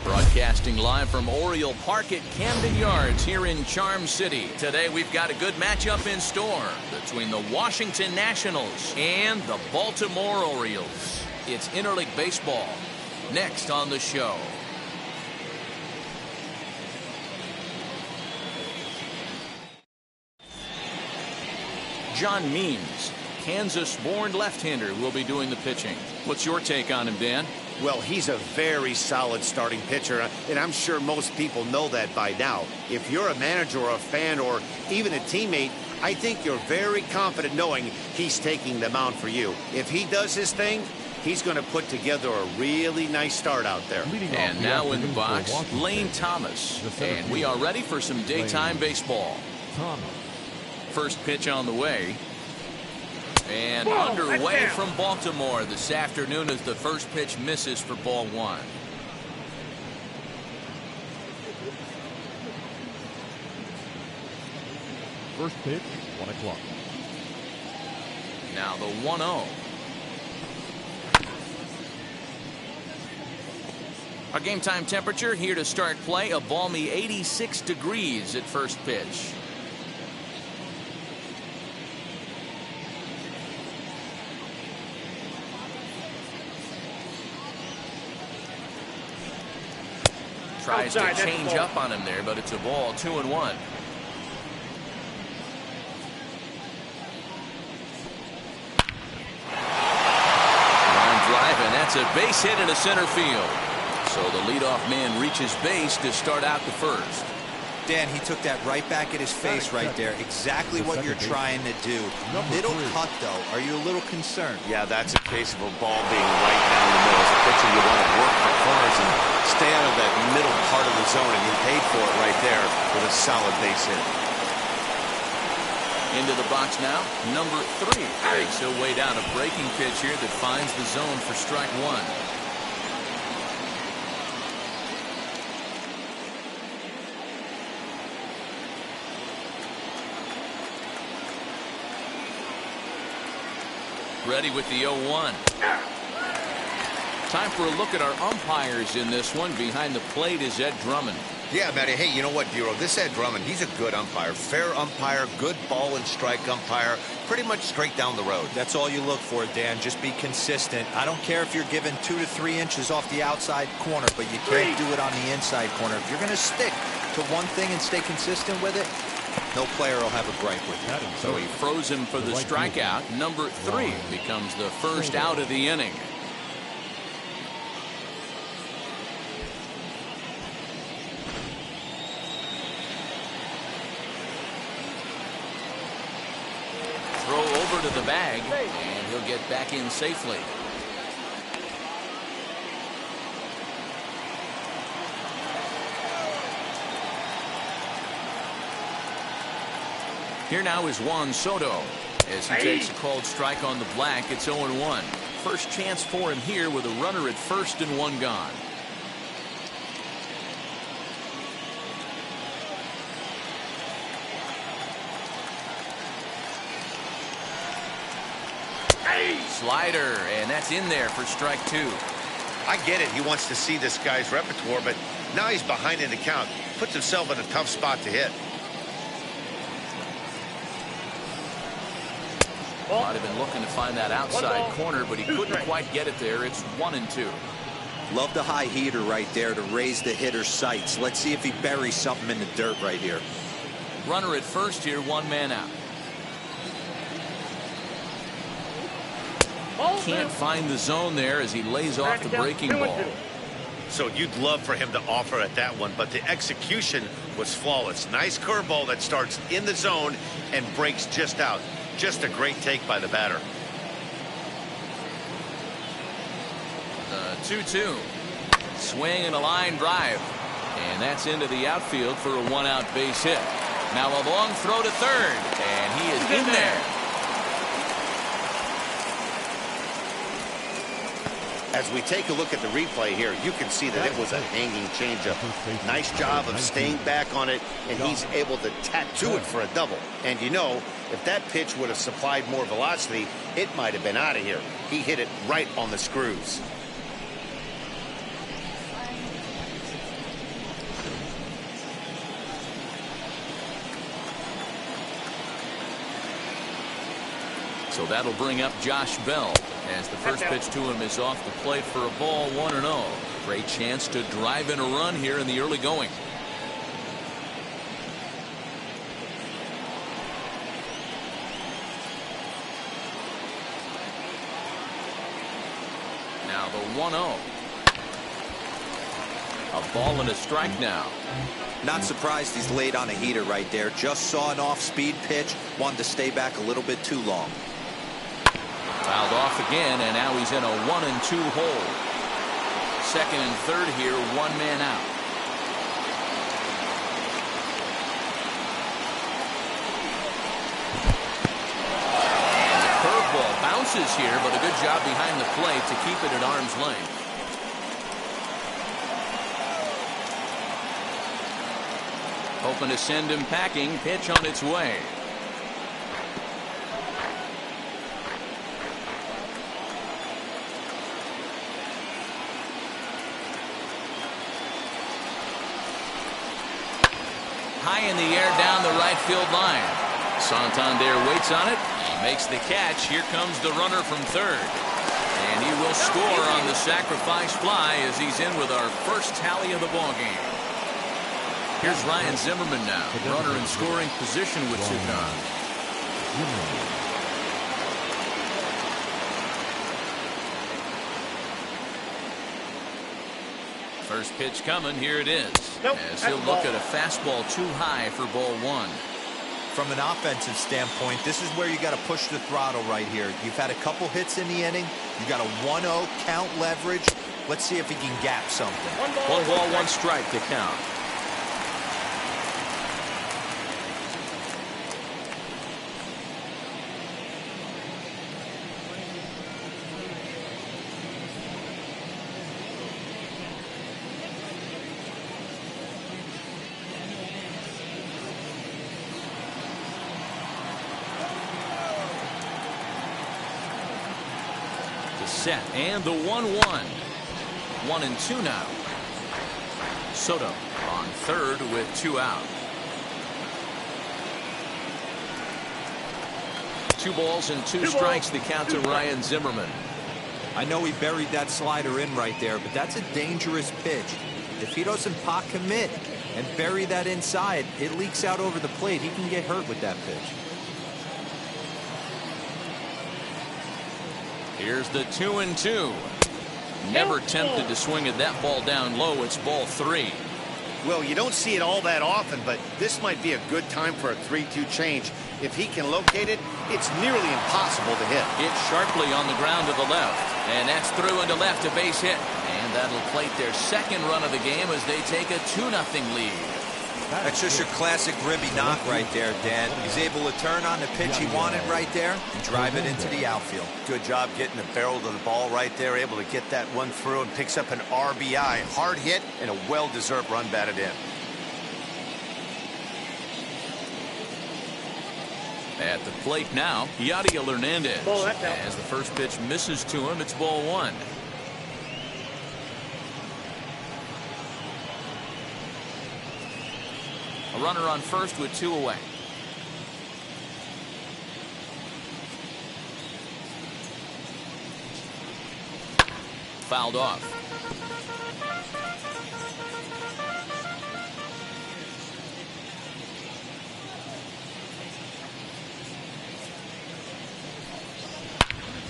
Broadcasting live from Oriole Park at Camden Yards here in Charm City. Today we've got a good matchup in store between the Washington Nationals and the Baltimore Orioles. It's interleague baseball. Next on the show. John Means, Kansas-born left-hander, will be doing the pitching. What's your take on him, Dan? Well, he's a very solid starting pitcher, and I'm sure most people know that by now. If you're a manager or a fan or even a teammate, I think you're very confident knowing he's taking the mound for you. If he does his thing, he's going to put together a really nice start out there. And now in the box, Lane Thomas. And we are ready for some daytime baseball. First pitch on the way. And underway from Baltimore this afternoon as the first pitch misses for ball one. First pitch, 1 o'clock. Now the 1-0. Our game time temperature here to start play, a balmy 86 degrees at first pitch. Tries to change up on him there, but it's a ball, 2-1. Line drive, and that's a base hit into center field. So the leadoff man reaches base to start out the first. Dan, he took that right back at his face right there. Exactly what you're trying to do. Middle cut, though. Are you a little concerned? Yeah, that's a case of a ball being right down the middle. As a pitcher, you want to work for corners and stay out of that middle part of the zone, and you paid for it right there with a solid base hit. Into the box now, number 3. Takes away down a breaking pitch here that finds the zone for strike one. Ready with the 0-1. Time for a look at our umpires in this one. Behind the plate is Ed Drummond. Yeah, Matty. Hey, you know what, Bureau? This Ed Drummond, he's a good umpire. Fair umpire, good ball and strike umpire. Pretty much straight down the road. That's all you look for, Dan. Just be consistent. I don't care if you're given 2 to 3 inches off the outside corner, but you can't do it on the inside corner. If you're going to stick to one thing and stay consistent with it, no player will have a gripe with you. So he froze him for the strikeout. Number 3 becomes the first out of the inning. Throw over to the bag, and he'll get back in safely. Here now is Juan Soto as he takes a called strike on the black. It's 0-1. First chance for him here with a runner at first and one gone. Slider, and that's in there for strike 2. I get it. He wants to see this guy's repertoire, but now he's behind in the count. Puts himself in a tough spot to hit. Might have been looking to find that outside corner, but he couldn't quite get it there. It's 1-2. Love the high heater right there to raise the hitter's sights. Let's see if he buries something in the dirt right here. Runner at first here, one man out. Can't find the zone there as he lays off the breaking ball. So you'd love for him to offer at that one, but the execution was flawless. Nice curveball that starts in the zone and breaks just out. Just a great take by the batter. The 2-2. Swing and a line drive. And that's into the outfield for a one-out base hit. Now a long throw to third. And he is in there. As we take a look at the replay here, you can see that it was a hanging changeup. Nice job of staying back on it, and he's able to tattoo it for a double. And you know, if that pitch would have supplied more velocity, it might have been out of here. He hit it right on the screws. So that'll bring up Josh Bell as the first pitch to him is off the plate for a ball, 1-0. Great chance to drive in a run here in the early going. Now the 1-0. A ball and a strike now. Not surprised he's laid on a heater right there. Just saw an off-speed pitch. Wanted to stay back a little bit too long. Fouled off again, and now he's in a 1-2 hole. Second and third here, one man out. And the curveball bounces here, but a good job behind the plate to keep it at arm's length. Hoping to send him packing. Pitch on its way. High in the air down the right field line. Santander waits on it. Makes the catch. Here comes the runner from third. And he will score on the sacrifice fly as he's in with our first tally of the ballgame. Here's Ryan Zimmerman now. Runner in scoring position with two gone. First pitch coming. Here it is. As he'll look at a fastball too high for ball one. From an offensive standpoint, this is where you got to push the throttle right here. You've had a couple hits in the inning. You got a 1-0 count leverage. Let's see if he can gap something. One ball, one strike to count. Set and the 1-1. 1-2 now. Soto on third with two out. 2 balls and 2 strikes to count to Ryan Zimmerman. I know he buried that slider in right there, but that's a dangerous pitch. If he doesn't pot commit and bury that inside, it leaks out over the plate. He can get hurt with that pitch. Here's the 2-2. Never tempted to swing at that ball down low. It's ball 3. Well, you don't see it all that often, but this might be a good time for a 3-2 change. If he can locate it, it's nearly impossible to hit. Hit sharply on the ground to the left, and that's through into left, a base hit. And that'll plate their second run of the game as they take a 2-0 lead. That's just your classic ribby knock right there, Dan. He's able to turn on the pitch he wanted right there and drive it into the outfield. Good job getting the barrel to the ball right there, able to get that one through and picks up an RBI. Hard hit and a well-deserved run batted in. At the plate now, Yadier Hernandez. As the first pitch misses to him, it's ball 1. A runner on first with 2 away. Fouled off.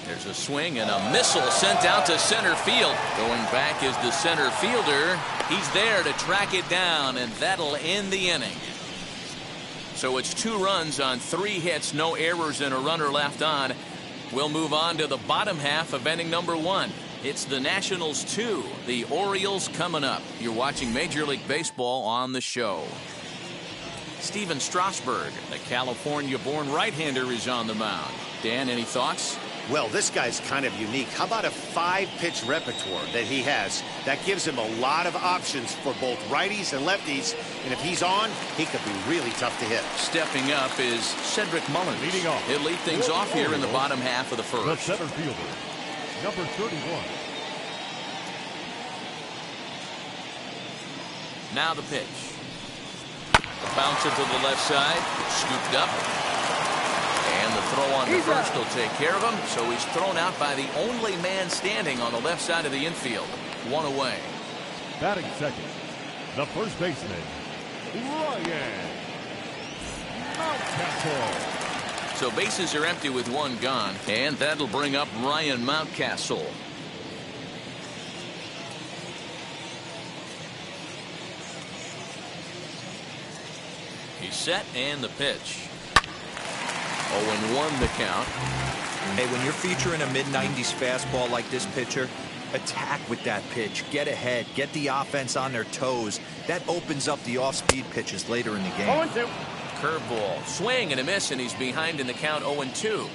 There's a swing and a missile sent out to center field. Going back is the center fielder. He's there to track it down, and that'll end the inning. So it's 2 runs on 3 hits, no errors, and a runner left on. We'll move on to the bottom half of inning number 1. It's the Nationals 2, the Orioles coming up. You're watching Major League Baseball on the show. Steven Strasburg, the California-born right-hander, is on the mound. Dan, any thoughts? Well, this guy's kind of unique. How about a 5-pitch repertoire that he has? That gives him a lot of options for both righties and lefties. And if he's on, he could be really tough to hit. Stepping up is Cedric Mullins. Leading off. He'll lead things off here in the bottom half of the first. The center fielder, number 31. Now the pitch. A bouncer to the left side. Scooped up. And the Throw on the first will take care of him, so he's thrown out by the only man standing on the left side of the infield. One away. Batting second, the first baseman, Ryan Mountcastle. So bases are empty with one gone, and that'll bring up Ryan Mountcastle. He's set, and the pitch. 0-1 the count. Hey, when you're featuring a mid-90s fastball like this pitcher, attack with that pitch. Get ahead. Get the offense on their toes. That opens up the off-speed pitches later in the game. 0-2. Curveball. Swing and a miss, and he's behind in the count 0-2.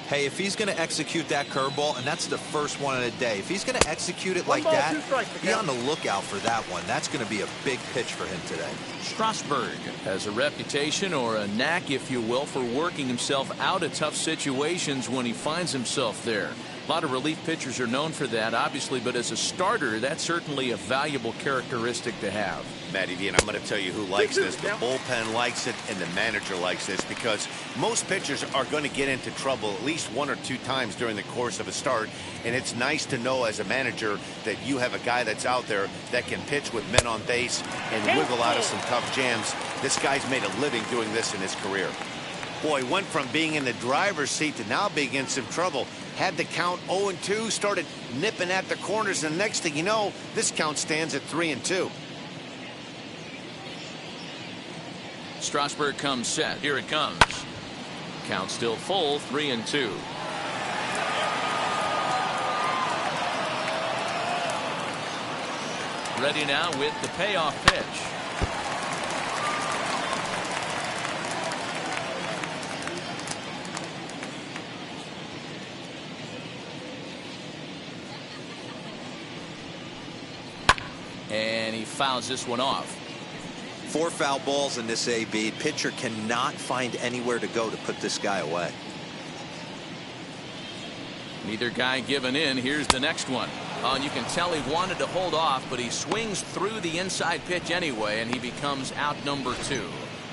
Hey, if he's going to execute that curveball, and that's the first one of the day, if he's going to execute it like that, be on the lookout for that one. That's going to be a big pitch for him today. Strasburg has a reputation, or a knack, if you will, for working himself out of tough situations when he finds himself there. A lot of relief pitchers are known for that, obviously, but as a starter, that's certainly a valuable characteristic to have. Matty V, and I'm going to tell you who likes this. The bullpen likes it, and the manager likes this, because most pitchers are going to get into trouble at least 1 or 2 times during the course of a start, and it's nice to know as a manager that you have a guy that's out there that can pitch with men on base and wiggle out of some tough jams. This guy's made a living doing this in his career. Boy, went from being in the driver's seat to now being in some trouble. Had the count 0-2, started nipping at the corners, and the next thing you know, this count stands at 3-2. Strasburg comes set. Here it comes. Count still full, 3-2. Ready now with the payoff pitch. And he fouls this one off. 4 foul balls in this AB. Pitcher cannot find anywhere to go to put this guy away. Neither guy giving in. Here's the next one. And you can tell he wanted to hold off, but he swings through the inside pitch anyway, and he becomes out number 2.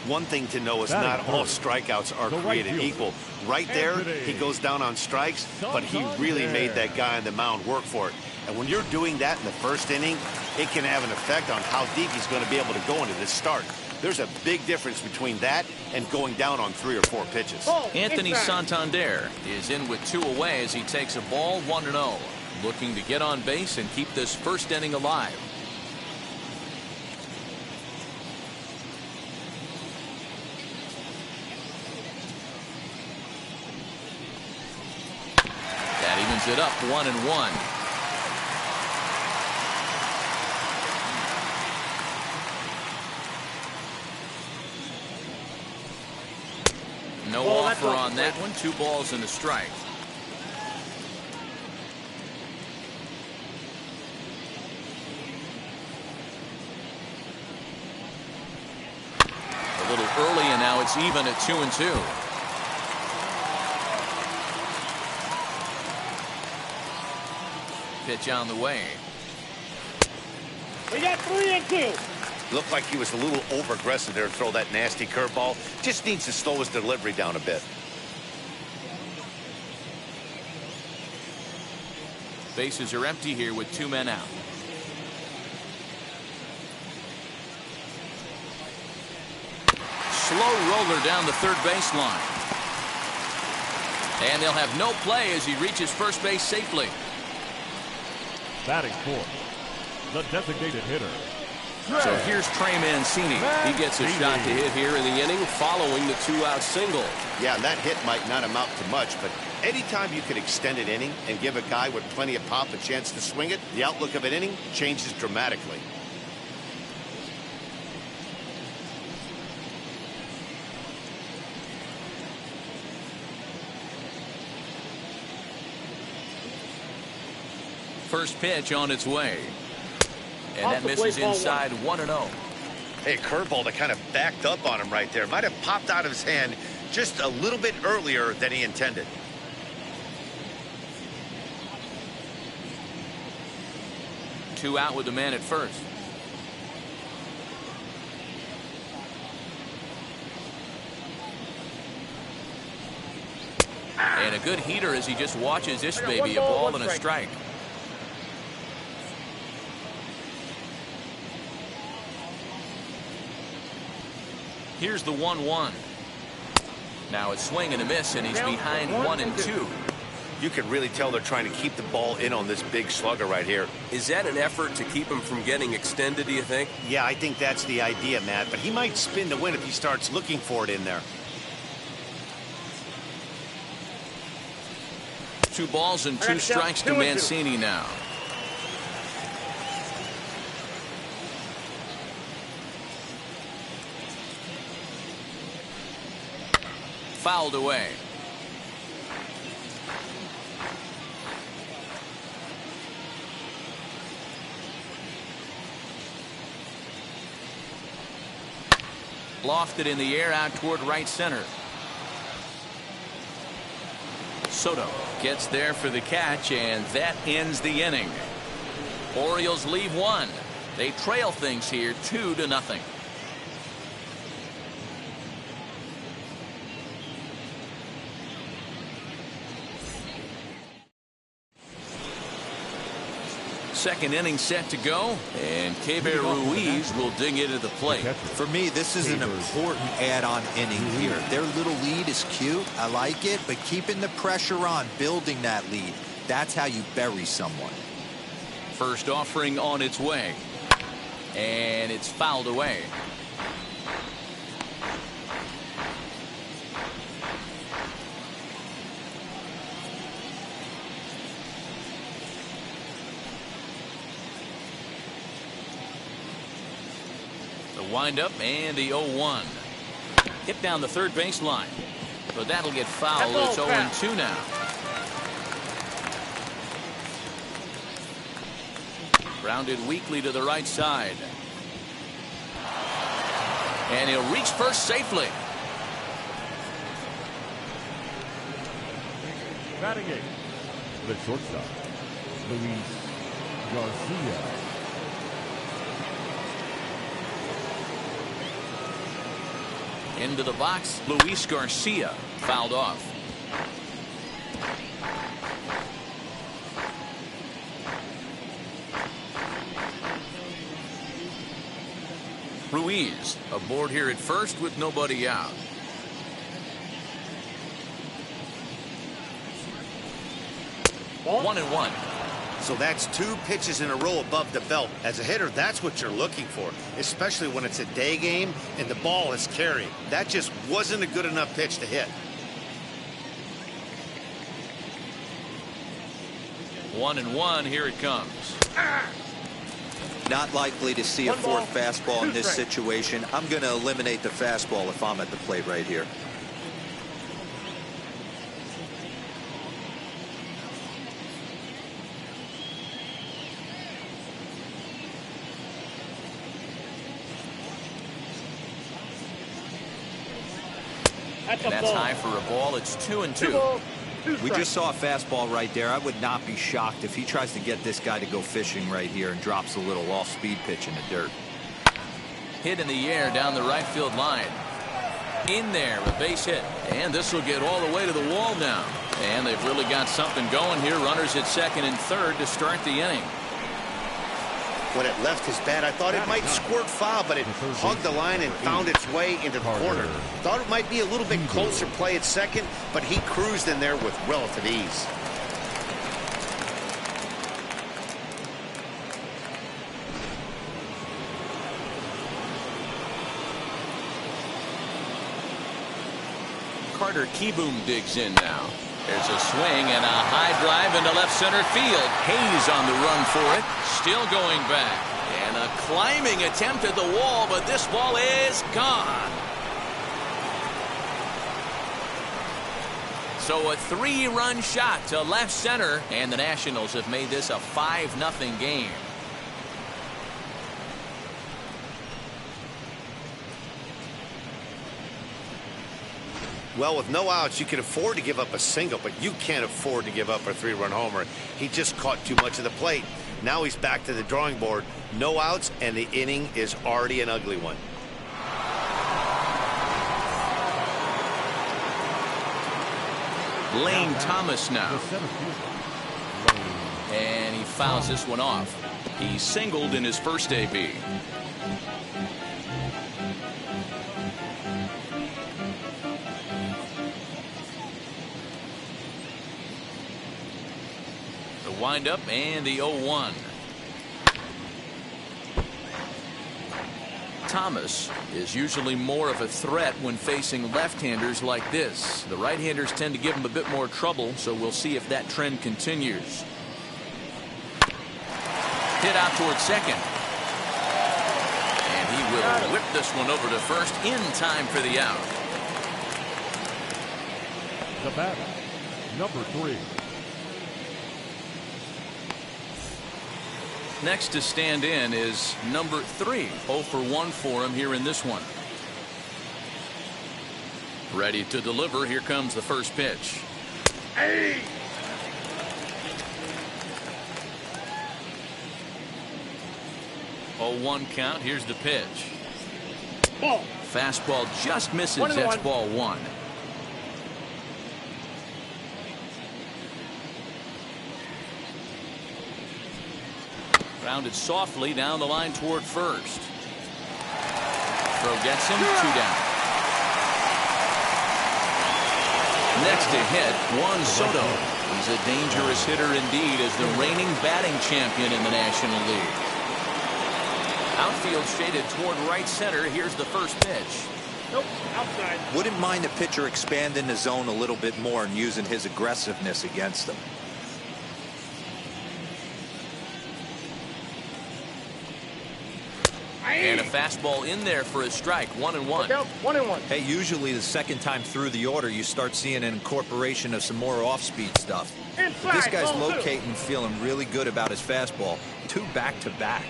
One thing to know is not all strikeouts are created equal. Right there, he goes down on strikes, but he really made that guy on the mound work for it. And when you're doing that in the first inning, it can have an effect on how deep he's going to be able to go into this start. There's a big difference between that and going down on 3 or 4 pitches. Anthony Santander is in with 2 away as he takes a ball 1-0. Looking to get on base and keep this first inning alive. That evens it up 1-1. No offer on that one. 2 balls and a strike. A little early, and now it's even at 2-2. Pitch on the way. We got 3-2. Looked like he was a little over-aggressive there to throw that nasty curveball. Just needs to slow his delivery down a bit. Bases are empty here with 2 men out. Slow roller down the third baseline. And they'll have no play as he reaches first base safely. Batting fourth, the designated hitter. So here's Trey Mancini. He gets a shot to hit here in the inning following the 2-out single. Yeah, that hit might not amount to much, but anytime you can extend an inning and give a guy with plenty of pop a chance to swing it, the outlook of an inning changes dramatically. First pitch on its way. And that misses inside 1-0. Hey, curveball that kind of backed up on him right there. Might have popped out of his hand just a little bit earlier than he intended. Two out with the man at first. And a good heater as he just watches this baby, a ball and a strike. Here's the 1-1. Now it's swing and a miss, and he's behind 1-2. You can really tell they're trying to keep the ball in on this big slugger right here. Is that an effort to keep him from getting extended, do you think? Yeah, I think that's the idea, Matt. But he might spin to win if he starts looking for it in there. 2 balls and 2 strikes to Mancini now. Fouled away. Lofted in the air out toward right center. Soto gets there for the catch, and that ends the inning. Orioles leave 1. They trail things here 2-0. Second inning set to go, and Keber Ruiz will dig into the plate. For me, this is an important add-on inning here. Their little lead is cute. I like it, but keeping the pressure on, building that lead, that's how you bury someone. First offering on its way, and it's fouled away. Wind-up and the 0-1. Hit down the third baseline. But that'll get fouled. It's 0-2 now. Grounded weakly to the right side. And he'll reach first safely. Batting 8, the shortstop, Luis Garcia. Into the box, Luis Garcia fouled off. Ruiz aboard here at first with nobody out. One and one. So that's 2 pitches in a row above the belt. As a hitter, that's what you're looking for, especially when it's a day game and the ball is carrying. That just wasn't a good enough pitch to hit. 1-1, here it comes. Not likely to see a fourth fastball in this situation. I'm going to eliminate the fastball if I'm at the plate right here. And that's high for a ball. It's 2-2. We just saw a fastball right there. I would not be shocked if he tries to get this guy to go fishing right here and drops a little off-speed pitch in the dirt. Hit in the air down the right field line. In there, a base hit. And this will get all the way to the wall now. And they've really got something going here. Runners at second and third to start the inning. When it left his bat, I thought it might squirt foul, but it hugged the line and found its way into the corner. Thought it might be a little bit closer play at second, but he cruised in there with relative ease. Carter Kieboom digs in now. There's a swing and a high drive into left center field. Hayes on the run for it. Still going back. And a climbing attempt at the wall, but this ball is gone. So a 3-run shot to left center, and the Nationals have made this a 5-0 game. Well, with no outs, you can afford to give up a single, but you can't afford to give up a 3-run homer. He just caught too much of the plate. Now he's back to the drawing board. No outs, and the inning is already an ugly one. Lane Thomas now. The center fielder, Lane. And he fouls this one off. He singled in his first AB. The windup and the 0-1. Thomas is usually more of a threat when facing left-handers like this. The right-handers tend to give him a bit more trouble, so we'll see if that trend continues. Hit out towards second. And he will whip this one over to first in time for the out. The batter, number 3. Next to stand in is number 3. 0 for 1 for him here in this one. Ready to deliver. Here comes the first pitch. Hey! 0-1 count. Here's the pitch. Ball. Fastball just misses. 1-1. That's ball 1. Grounded softly down the line toward first. Throw gets him. 2 down. Next to hit, Juan Soto. He's a dangerous hitter indeed as the reigning batting champion in the National League. Outfield shaded toward right center. Here's the first pitch. Nope, outside. Wouldn't mind a pitcher expanding the zone a little bit more and using his aggressiveness against them. And a fastball in there for a strike. 1-1. Look out, 1-1. Hey, usually the second time through the order, you start seeing an incorporation of some more off-speed stuff. But this guy's ball 2. locating, feeling really good about his fastball. 2 back-to-back.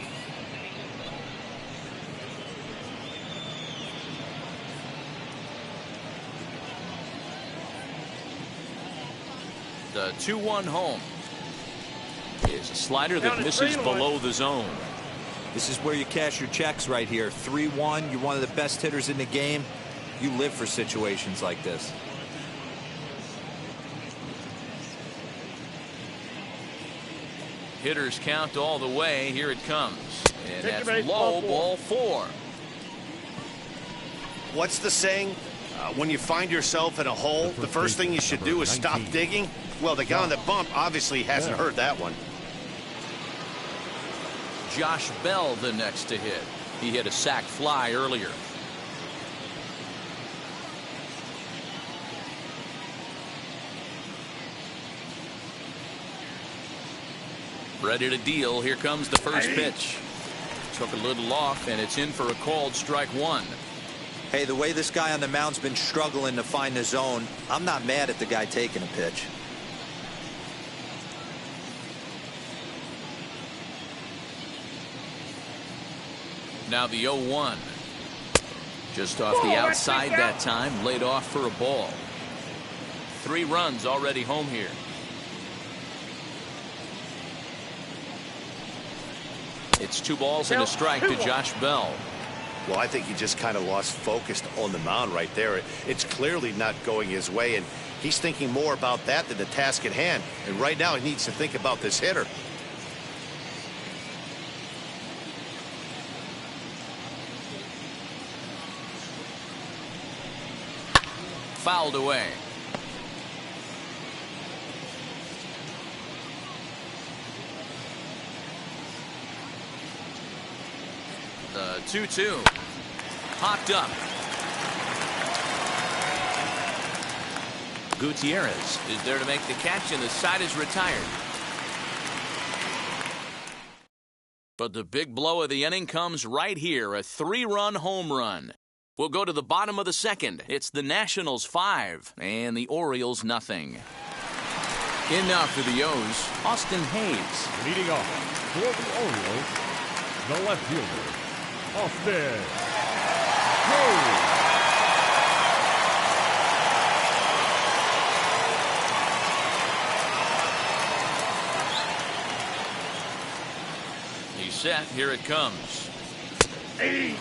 The 2-1 home is a slider that Down misses 3-1. below the zone. This is where you cash your checks right here. 3-1, you're one of the best hitters in the game. You live for situations like this. Hitters count all the way. Here it comes. And Take that's your base, low, ball ball 4. What's the saying? When you find yourself in a hole, the first thing you should do is stop digging. Well, the guy on the bump obviously hasn't heard that one. Josh Bell the next to hit. He hit a sac fly earlier. Ready to deal. Here comes the first pitch. Took a little off, and it's in for a called strike 1. Hey, the way this guy on the mound's been struggling to find the zone, I'm not mad at the guy taking a pitch. Now the 0-1. Just off the outside that time. Laid off for a ball. 3 runs already home here. It's 2 balls and a strike to Josh Bell. Well, I think he just kind of lost focus on the mound right there. It's clearly not going his way, and he's thinking more about that than the task at hand. And right now he needs to think about this hitter. Fouled away. The 2-2. Popped up. Gutierrez is there to make the catch, and the side is retired. But the big blow of the inning comes right here, a 3-run home run. We'll go to the bottom of the second. It's the Nationals 5 and the Orioles nothing. In now for the O's, Austin Hayes. Leading off for the Orioles, the left fielder, Austin Hayes. He's set. Here it comes. Hey.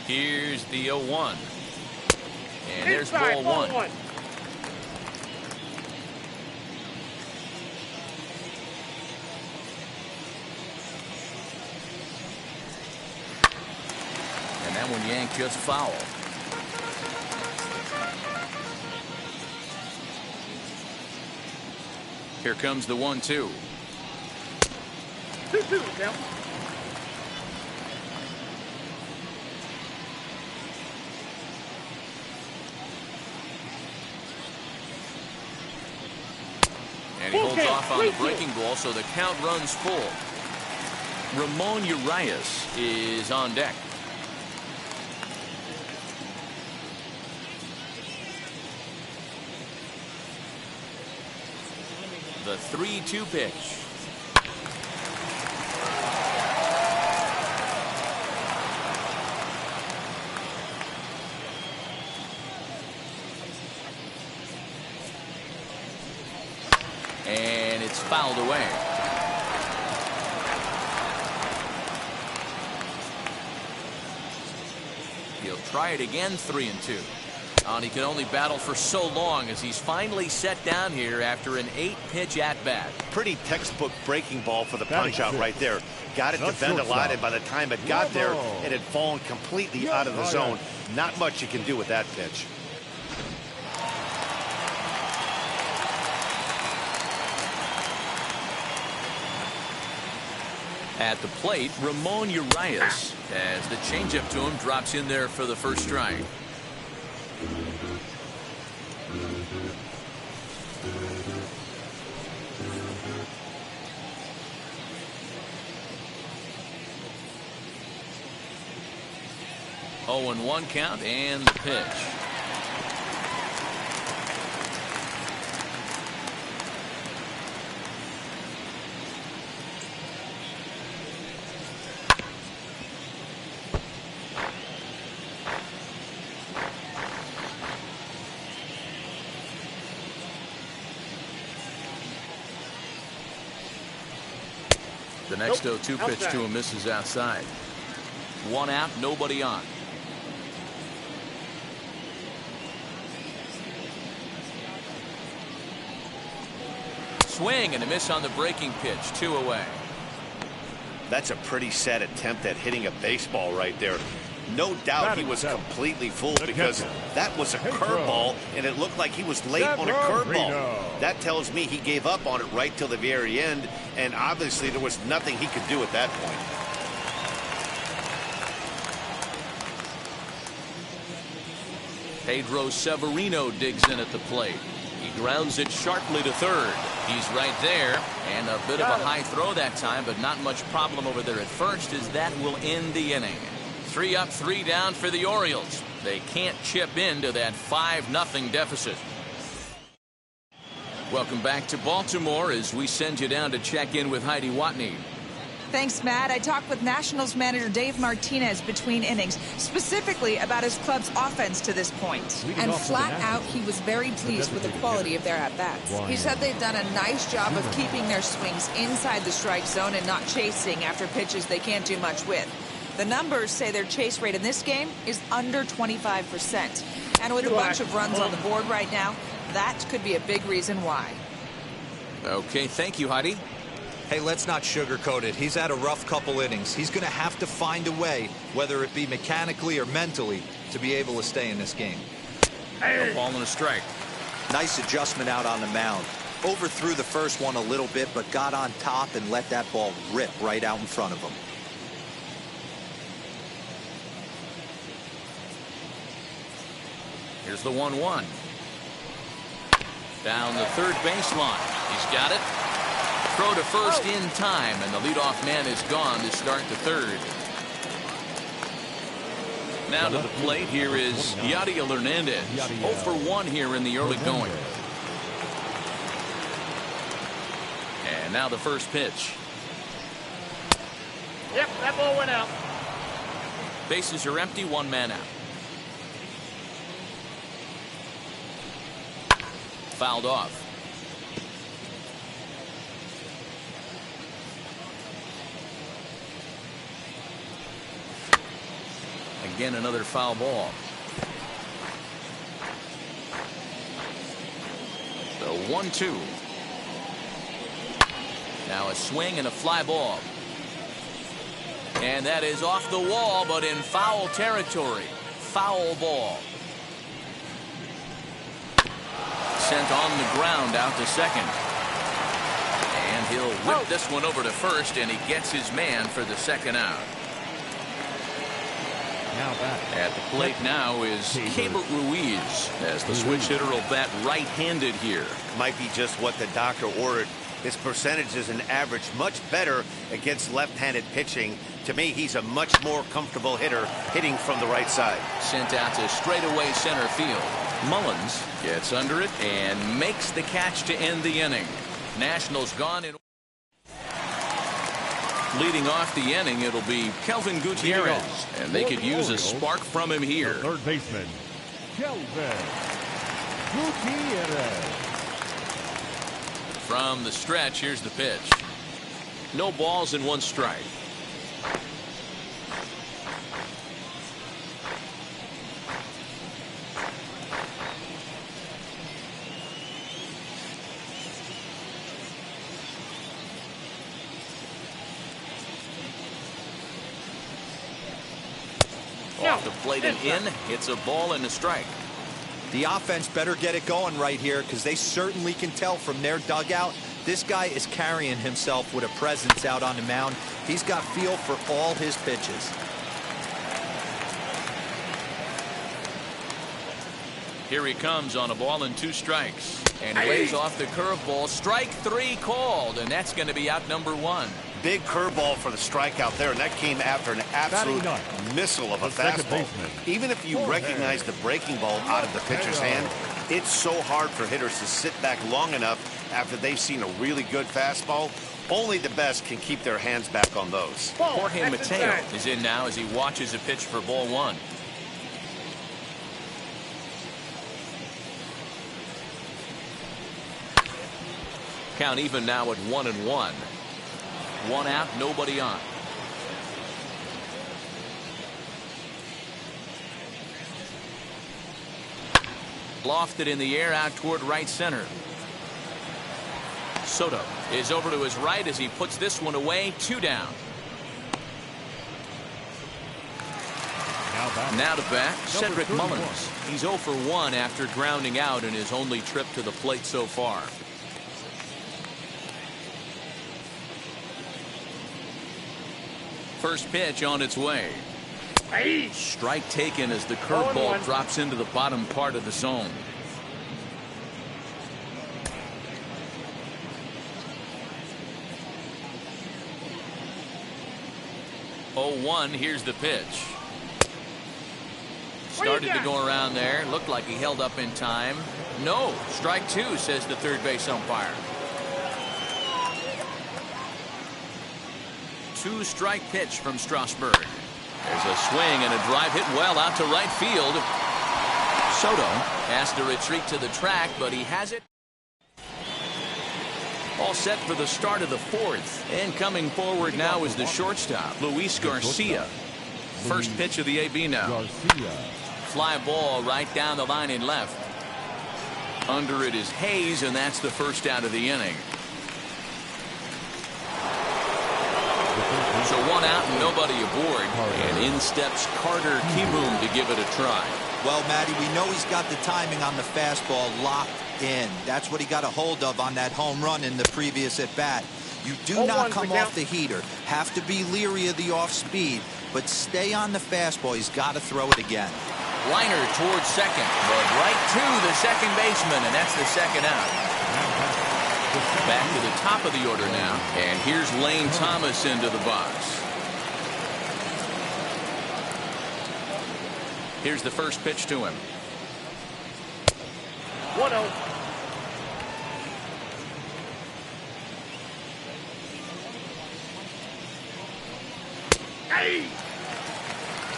Here's the 0-1. And there's Inside, ball one. And that one yanked just foul. Here comes the 1-2. 2-2 now. And he holds off on the breaking ball, so the count runs full. Ramon Urias is on deck. The 3-2 pitch. And it's fouled away. He'll try it again, 3-2. And he can only battle for so long as he's finally set down here after an 8-pitch at-bat. Pretty textbook breaking ball for the punch-out right there. Got it to bend a lot, and by the time it got there, it had fallen completely out of the zone. Not much you can do with that pitch. At the plate, Ramon Urias, as the changeup to him drops in there for the first strike. Oh, and 1 count, and the pitch. The next 0-2 pitch to him misses outside. 1 out, nobody on. Swing and a miss on the breaking pitch. 2 away. That's a pretty sad attempt at hitting a baseball right there. No doubt he was completely fooled because that was a curveball, and it looked like he was late on a curveball. That tells me he gave up on it right till the very end, and obviously there was nothing he could do at that point. Pedro Severino digs in at the plate. He grounds it sharply to third. He's right there, and a bit of a high throw that time, but not much problem over there at first, as that will end the inning. 3 up, 3 down for the Orioles. They can't chip into that 5-0 deficit. Welcome back to Baltimore as we send you down to check in with Heidi Watney. Thanks, Matt. I talked with Nationals manager Dave Martinez between innings, specifically about his club's offense to this point. And flat out, he was very pleased with the quality of their at-bats. He said they've done a nice job of keeping their swings inside the strike zone and not chasing after pitches they can't do much with. The numbers say their chase rate in this game is under 25%. And with a bunch of runs on the board right now, that could be a big reason why. Okay, thank you, Heidi. Hey, let's not sugarcoat it. He's had a rough couple innings. He's going to have to find a way, whether it be mechanically or mentally, to be able to stay in this game. A ball and a strike. Nice adjustment out on the mound. Overthrew the first one a little bit, but got on top and let that ball rip right out in front of him. Here's the 1-1. Down the third baseline. He's got it. Throw to first in time, and the leadoff man is gone to start the third. Now to the plate, here is Yadiel Hernandez. 0 for 1 here in the early going. And now the first pitch. Yep, that ball went out. Bases are empty, 1 man out. Fouled off. Again, another foul ball. The 1-2. Now a swing and a fly ball. And that is off the wall, but in foul territory. Foul ball. Sent on the ground out to second. And he'll whip this one over to first, and he gets his man for the second out. Now back. At the plate now is Keibert Ruiz, as the switch hitter will bat right-handed here. Might be just what the doctor ordered. His percentages and average much better against left-handed pitching. To me, he's a much more comfortable hitter hitting from the right side. Sent out to straightaway center field. Mullins gets under it and makes the catch to end the inning. Nationals gone in. Leading off the inning, it'll be Kelvin Gutierrez, and they could use a spark from him here. Third baseman, Kelvin Gutierrez. From the stretch, here's the pitch. No balls and one strike. Off the plate and in, hits a ball and a strike. The offense better get it going right here, because they certainly can tell from their dugout this guy is carrying himself with a presence out on the mound. He's got feel for all his pitches. Here he comes on a ball and two strikes, and lays off the curveball. Strike three called, and that's going to be out number one. Big curveball for the strikeout there, and that came after an absolute missile of a fastball. Even if you recognize the breaking ball out of the pitcher's hand, it's so hard for hitters to sit back long enough after they've seen a really good fastball. Only the best can keep their hands back on those. Jorge Mateo is in now as he watches a pitch for ball one. Count even now at 1-1. One out, nobody on. Lofted in the air out toward right center. Soto is over to his right as he puts this one away. Two down. Now to bat, Cedric Mullins. He's 0 for 1 after grounding out in his only trip to the plate so far. First pitch on its way. Strike taken as the curveball drops into the bottom part of the zone. Oh, 1, here's the pitch. Started to go around there. Looked like he held up in time. No, strike 2, says the third base umpire. 2-strike pitch from Strasburg. There's a swing and a drive hit well out to right field. Soto has to retreat to the track, but he has it. All set for the start of the fourth. And coming forward now is the shortstop, Luis Garcia. First pitch of the AB now. Fly ball right down the line in left. Under it is Hayes, and that's the first out of the inning. So one out and nobody aboard. And in steps Carter Kieboom to give it a try. Well, Matty, we know he's got the timing on the fastball locked in. That's what he got a hold of on that home run in the previous at-bat. You do not come off the heater. Have to be leery of the off-speed, but stay on the fastball. He's got to throw it again. Liner towards second, but right to the second baseman, and that's the second out. Back to the top of the order now, and here's Lane Thomas into the box. Here's the first pitch to him. 1-0.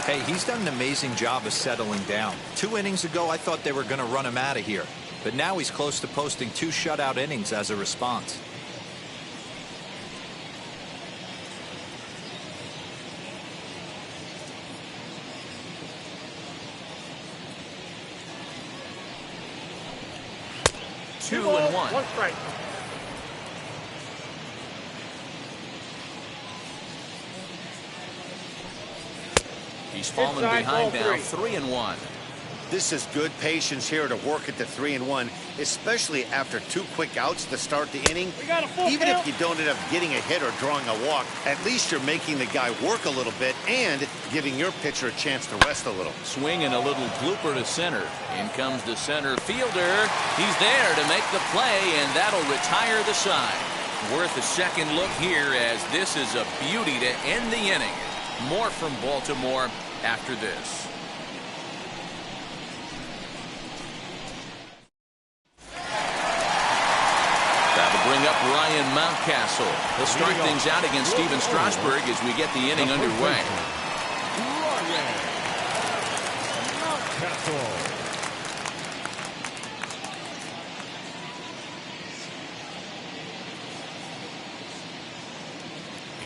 Hey, he's done an amazing job of settling down. 2 innings ago, I thought they were going to run him out of here. But now he's close to posting 2 shutout innings as a response. 2-1. 1 strike. He's fallen Inside, behind ball now, 3. 3-1. This is good patience here to work at the 3-1, especially after 2 quick outs to start the inning. We got a full Even count. if you don't end up getting a hit or drawing a walk, at least you're making the guy work a little bit and giving your pitcher a chance to rest a little. Swing and a little blooper to center. In comes the center fielder. He's there to make the play, and that'll retire the side. Worth a second look here, as this is a beauty to end the inning. More from Baltimore after this. That'll bring up Ryan Mountcastle. He'll start things out against Steven Strasburg as we get the inning underway. Ryan Mountcastle.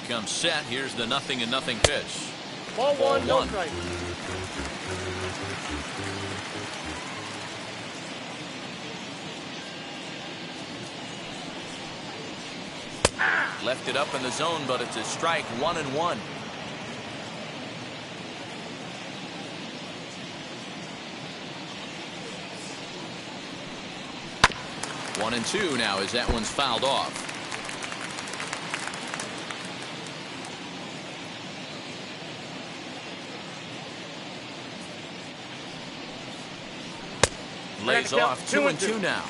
He comes set. Here's the 0-0 pitch. Ball 1, no 1. strike. Left it up in the zone, but it's a strike. 1-1. One and two now as that one's fouled off. Lays off. 2-2 now.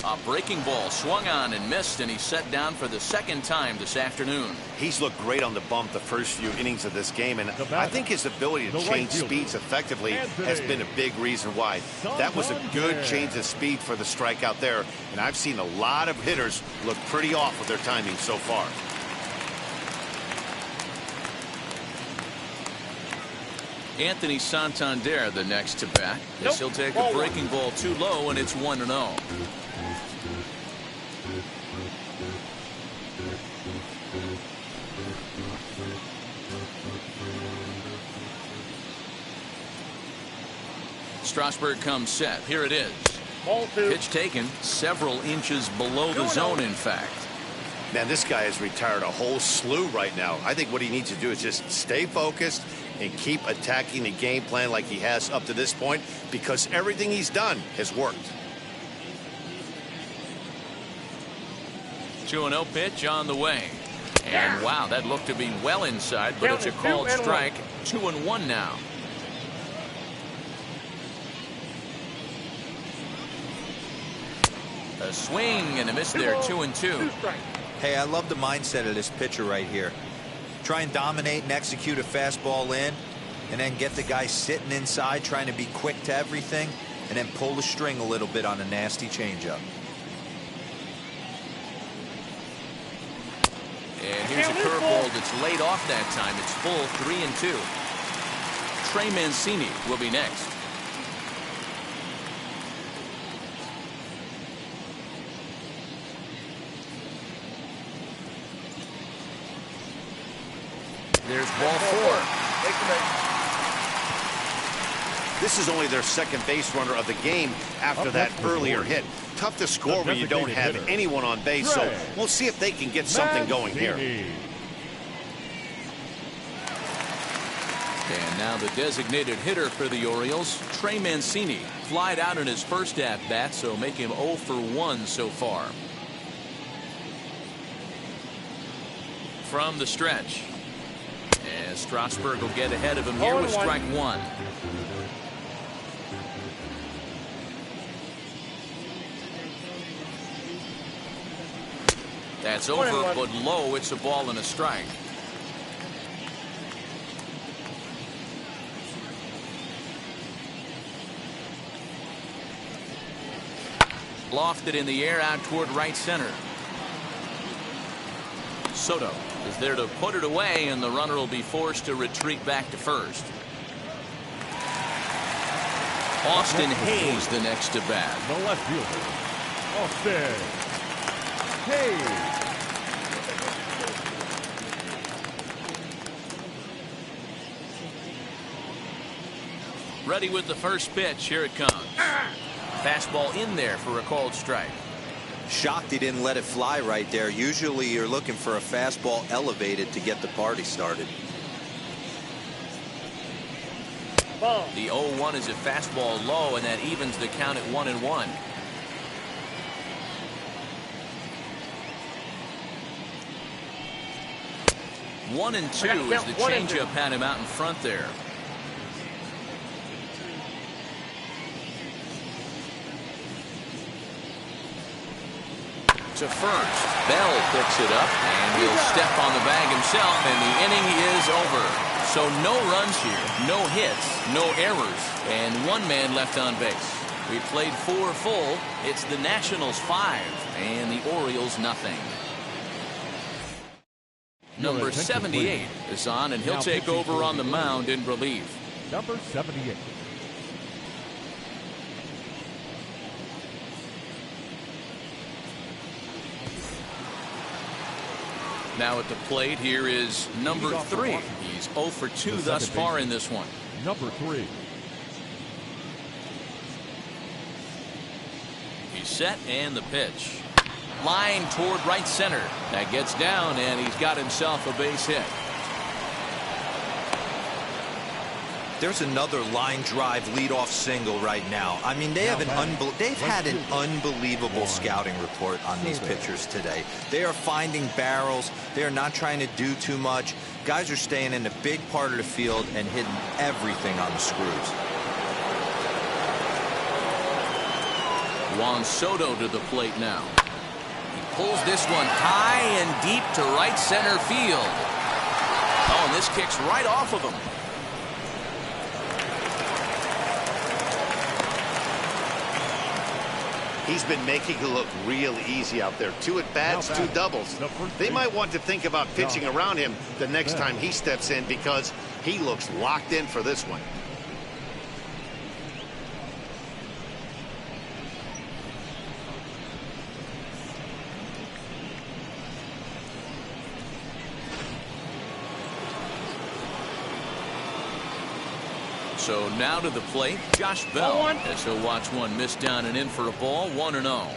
A breaking ball swung on and missed, and he's set down for the second time this afternoon. He's looked great on the bump the first few innings of this game, and I think his ability to change speeds effectively has been a big reason why. That was a good change of speed for the strikeout there, and I've seen a lot of hitters look pretty off with their timing so far. Anthony Santander the next to bat. As he'll take a breaking ball too low, and it's 1-0. Strasburg comes set. Here it is. Ball 2. Pitch taken several inches below the zone, in fact. Man, this guy has retired a whole slew right now. I think what he needs to do is just stay focused and keep attacking the game plan like he has up to this point, because everything he's done has worked. 2-0 pitch on the way. And wow, that looked to be well inside, but it's a called strike. 2-1 now. A swing and a miss there. 2-2. Hey, I love the mindset of this pitcher right here. Try and dominate and execute a fastball in, and then get the guy sitting inside trying to be quick to everything, and then pull the string a little bit on a nasty changeup. And here's a curveball that's laid off that time. It's full. 3-2. Trey Mancini will be next. There's ball 4. This is only their second base runner of the game after that earlier hit. Tough to score when you don't have anyone on base, so we'll see if they can get something going here. And now the designated hitter for the Orioles, Trey Mancini, flied out in his first at-bat, so make him 0 for 1 so far. From the stretch. As Strasburg will get ahead of him here with strike 1. That's over, but low. It's a ball and a strike. Lofted in the air out toward right center. Soto is there to put it away, and the runner will be forced to retreat back to first. Austin Hayes the next to bat. The left fielder, Austin Hayes. Ready with the first pitch. Here it comes. Fastball in there for a called strike. Shocked he didn't let it fly right there. Usually you're looking for a fastball elevated to get the party started. Ball. The 0-1 is a fastball low, and that evens the count at 1-1. One and two as the changeup had him out in front there. To first, Bell picks it up, and he'll step on the bag himself, and the inning is over. So no runs here, no hits, no errors, and one man left on base. We played 4 full. It's the Nationals 5 and the Orioles nothing. Number 78 is on, and he'll take over on the mound in relief. Number 78. Now at the plate, here is number 3. He's 0 for 2 thus far in this one. Number 3. He's set, and the pitch. Line toward right center. That gets down, and he's got himself a base hit. There's another line drive leadoff single right now. I mean, they've had an unbelievable scouting report on these pitchers today. They are finding barrels. They are not trying to do too much. Guys are staying in a big part of the field and hitting everything on the screws. Juan Soto to the plate now. He pulls this one high and deep to right center field. Oh, and this kicks right off of him. He's been making it look real easy out there. 2 at-bats, 2 doubles. They might want to think about pitching around him the next time he steps in, because he looks locked in for this one. So now to the plate, Josh Bell, as he'll watch one miss down and in for a ball, 1-0.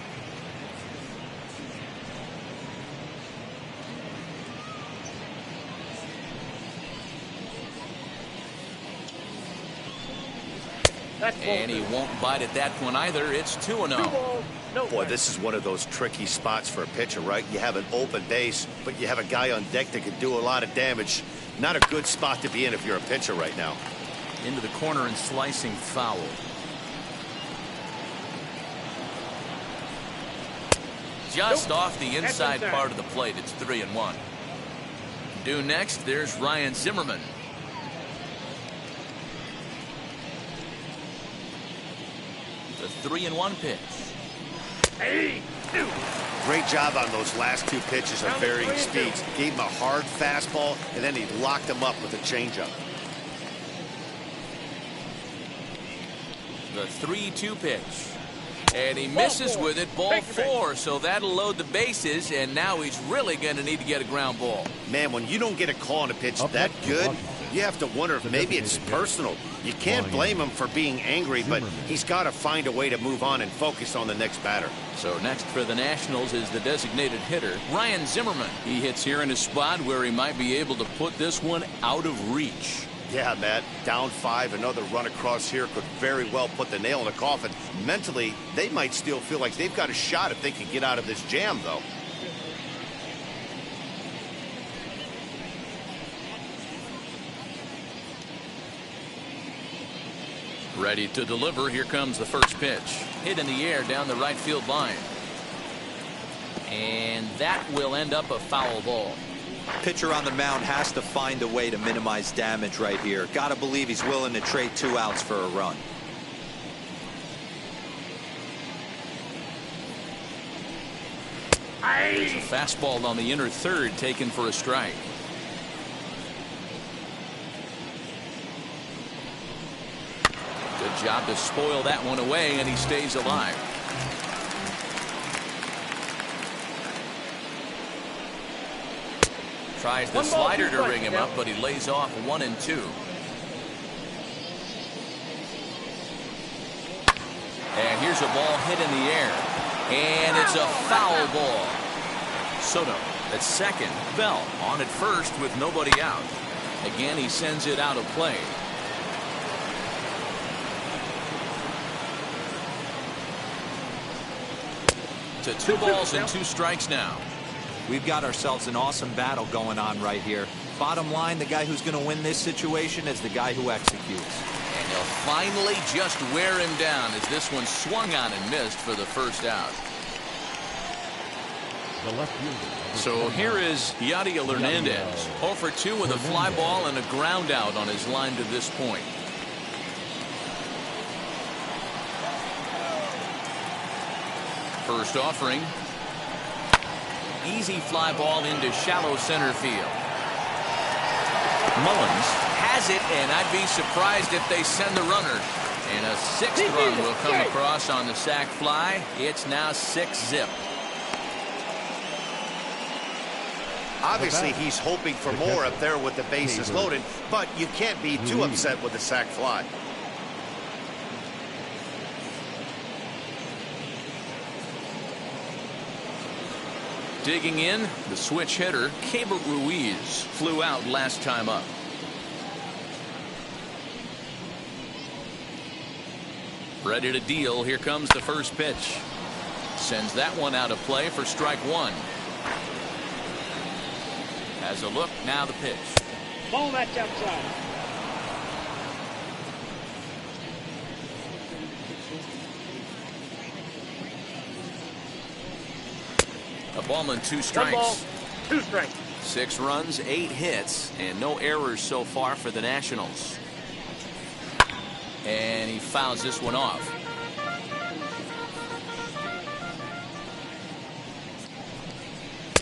And he won't bite at that one either. It's 2-0. Boy, this is one of those tricky spots for a pitcher, right? You have an open base, but you have a guy on deck that can do a lot of damage. Not a good spot to be in if you're a pitcher right now. Into the corner and slicing foul. Just off the inside part of the plate. It's 3-1. Due next, there's Ryan Zimmerman. The 3-1 pitch. Great job on those last 2 pitches at varying speeds. Gave him a hard fastball, and then he locked him up with a changeup. The 3-2 pitch. And he misses with it, ball 4, so that'll load the bases, and now he's really going to need to get a ground ball. Man, when you don't get a call on a pitch that good, you have to wonder if maybe it's personal. You can't blame him for being angry, but he's got to find a way to move on and focus on the next batter. So next for the Nationals is the designated hitter, Ryan Zimmerman. He hits here in a spot where he might be able to put this one out of reach. Yeah, Matt, down 5, another run across here could very well put the nail in the coffin. Mentally, they might still feel like they've got a shot if they can get out of this jam, though. Ready to deliver. Here comes the first pitch. Hit in the air down the right field line. And that will end up a foul ball. Pitcher on the mound has to find a way to minimize damage right here. Got to believe he's willing to trade 2 outs for a run. There's a fastball on the inner third taken for a strike. Good job to spoil that one away, and he stays alive. Tries the slider to ring him up, but he lays off 1-2. And here's a ball hit in the air. And it's a foul ball. Soto at second. Bell on at first with nobody out. Again, he sends it out of play. To 2 balls and 2 strikes now. We've got ourselves an awesome battle going on right here. Bottom line, the guy who's going to win this situation is the guy who executes. And he'll finally just wear him down as this one swung on and missed for the first out. The left fielder. So here is Yadier Hernandez, 0 for 2 with a fly ball and a ground out on his line to this point. First offering. Easy fly ball into shallow center field. Mullins has it, and I'd be surprised if they send the runner. And a 6th run will come across on the sac fly. It's now 6-zip. Obviously, he's hoping for more up there with the bases loaded, but you can't be too upset with the sac fly. Digging in, the switch hitter, Keibert Ruiz, flew out last time up. Ready to deal. Here comes the first pitch. Sends that one out of play for strike 1. Has a look, now the pitch. Ball match outside. A ball and 2 strikes. 1 ball, 2 strikes. 6 runs, 8 hits, and no errors so far for the Nationals. And he fouls this one off.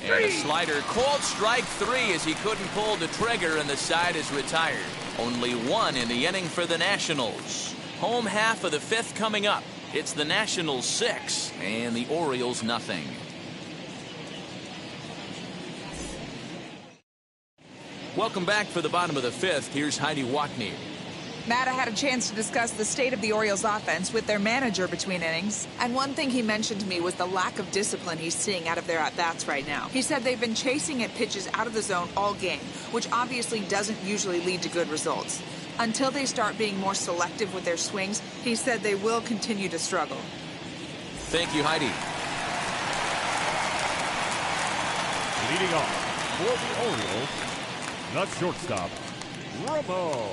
And a slider, called strike 3 as he couldn't pull the trigger, and the side is retired. Only 1 in the inning for the Nationals. Home half of the 5th coming up. It's the Nationals 6 and the Orioles nothing. Welcome back for the bottom of the 5th. Here's Heidi Watney. Matt, I had a chance to discuss the state of the Orioles offense with their manager between innings. And one thing he mentioned to me was the lack of discipline he's seeing out of their at-bats right now. He said they've been chasing at pitches out of the zone all game, which obviously doesn't usually lead to good results. Until they start being more selective with their swings, he said they will continue to struggle. Thank you, Heidi. Leading off for the Orioles, the shortstop, Romo.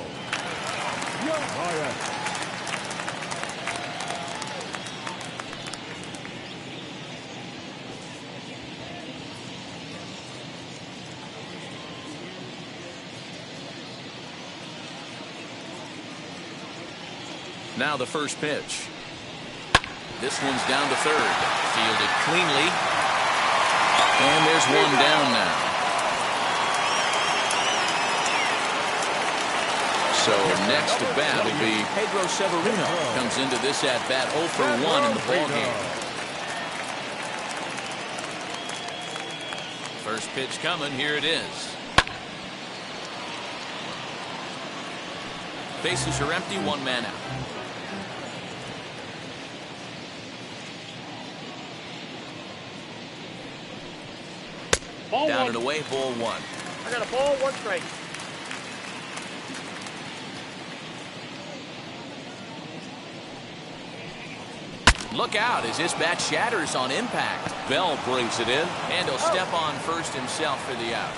Now the first pitch. This one's down to third. Fielded cleanly. And there's one down now. So next to bat will be Pedro Severino. Comes into this at bat 0 for 1 in the ballgame. First pitch coming. Here it is. Bases are empty. 1 man out. Ball Down 1. and away. Ball 1. I got a ball, 1 strike. Look out as this bat shatters on impact. Bell brings it in, and he'll step on first himself for the out.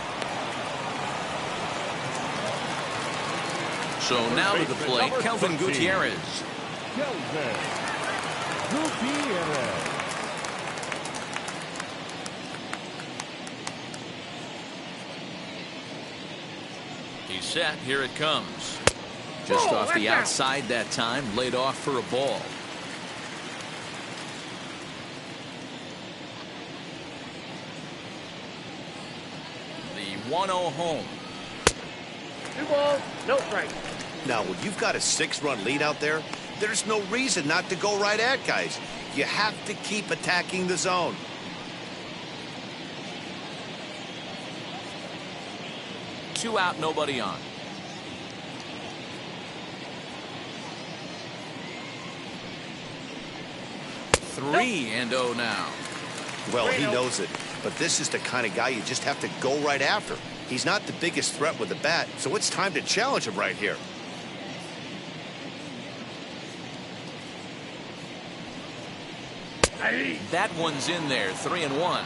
So now to the plate, Kelvin Gutierrez. Kelvin Gutierrez. He's set. Here it comes. Just off the outside that time, laid off for a ball. The 1-0 home. 2 balls, no strike. Now, when you've got a 6-run lead out there, there's no reason not to go right at guys. You have to keep attacking the zone. Two out, nobody on. 3-0 now. Well, he knows it, but this is the kind of guy you just have to go right after. He's not the biggest threat with the bat, so it's time to challenge him right here. That one's in there, 3-1.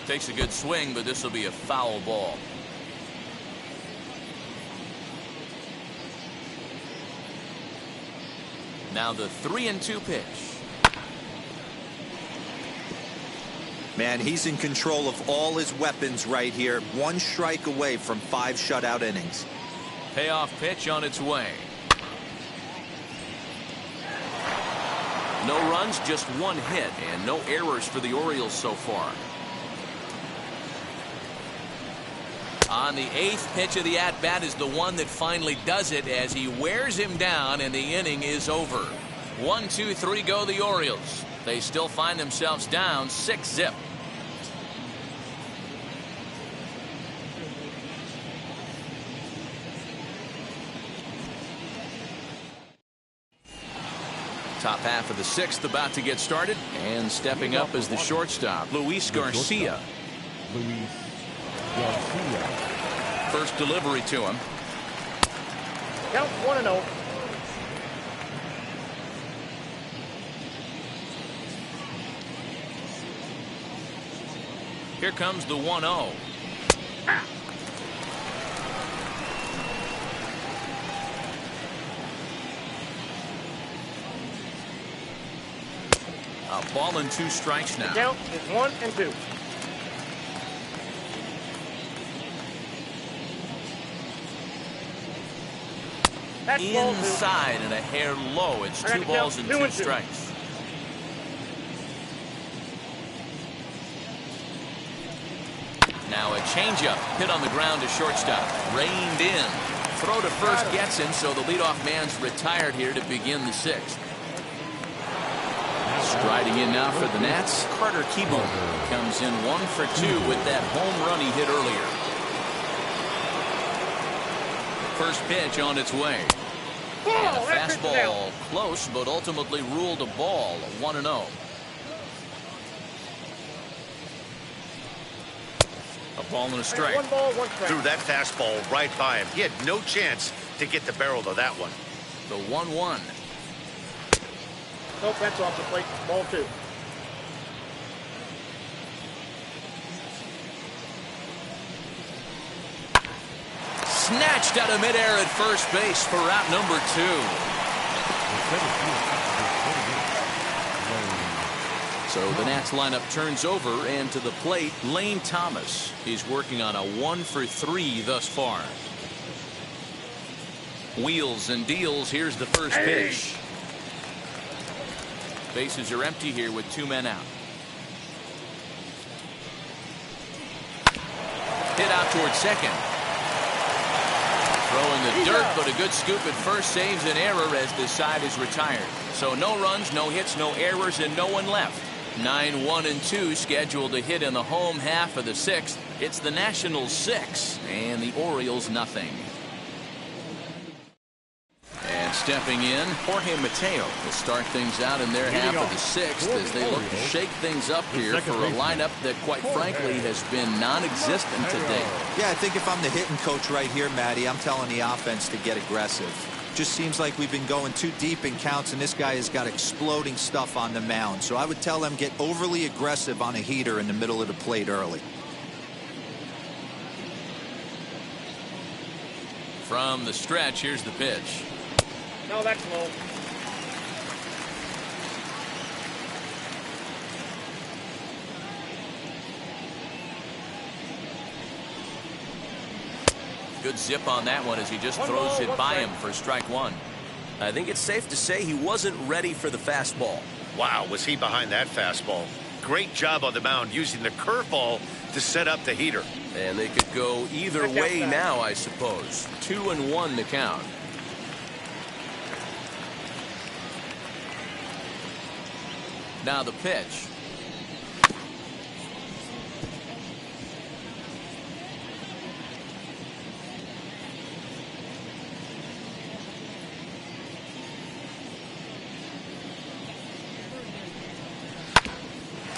Takes a good swing, but this will be a foul ball. Now the 3-2 pitch. Man, he's in control of all his weapons right here. One strike away from 5 shutout innings. Payoff pitch on its way. No runs, just 1 hit, and no errors for the Orioles so far. On the 8th pitch of the at-bat is the one that finally does it as he wears him down, and the inning is over. 1, 2, 3 go the Orioles. They still find themselves down 6-0. Top half of the 6th about to get started, and stepping up is the shortstop, Luis Garcia. Luis Garcia. First delivery to him. Count 1-0. Here comes the 1-0. A ball and 2 strikes now. The count is 1-2. That's ball 2. Inside and a hair low. It's 2 balls and 2 strikes. Now a changeup hit on the ground to shortstop. Reined in. Throw to first gets him, so the leadoff man's retired here to begin the 6th. Striding in now for the Nats, Carter Kieboom comes in 1 for 2 with that home run he hit earlier. First pitch on its way. And a fastball close, but ultimately ruled a ball. 1-0. A ball and a strike. 1 ball, 1 strike. Threw that fastball right by him. He had no chance to get the barrel of that one. The 1-1. Nope, that's off the plate. Ball 2. Snatched out of midair at first base for out number 2. So the Nats lineup turns over, and to the plate, Lane Thomas. He's working on a 1 for 3 thus far. Wheels and deals. Here's the first pitch. Bases are empty here with 2 men out. Hit out towards second. Throwing the dirt, but a good scoop at first saves an error as this side is retired. So no runs, no hits, no errors, and no one left. 9, 1, and 2 scheduled to hit in the home half of the 6th. It's the Nationals 6 and the Orioles nothing. And stepping in, Jorge Mateo will start things out in their half of the 6th as they look to shake things up here for a lineup that, quite frankly, has been non-existent today. Yeah, I think if I'm the hitting coach right here, Matty, I'm telling the offense to get aggressive. Just seems like we've been going too deep in counts, and this guy has got exploding stuff on the mound. So I would tell them get overly aggressive on a heater in the middle of the plate early. From the stretch, here's the pitch. No, that's low. Good zip on that one as he just throws it by him for strike 1. I think it's safe to say he wasn't ready for the fastball. Wow, was he behind that fastball. Great job on the mound using the curveball to set up the heater. And they could go either way now, I suppose. 2-1 the count. Now the pitch.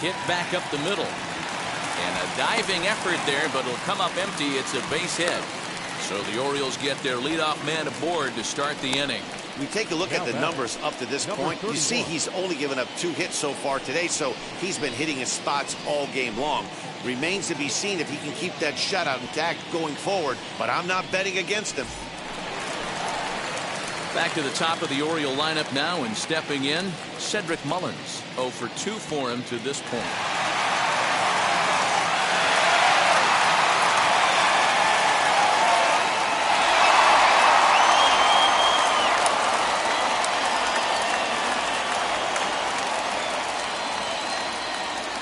Hit back up the middle. And a diving effort there, but it'll come up empty. It's a base hit. So the Orioles get their leadoff man aboard to start the inning. We take a look at the numbers up to this point. You see he's only given up 2 hits so far today, so he's been hitting his spots all game long. Remains to be seen if he can keep that shutout intact going forward, but I'm not betting against him. Back to the top of the Oriole lineup now, and stepping in, Cedric Mullins. 0 for 2 for him to this point.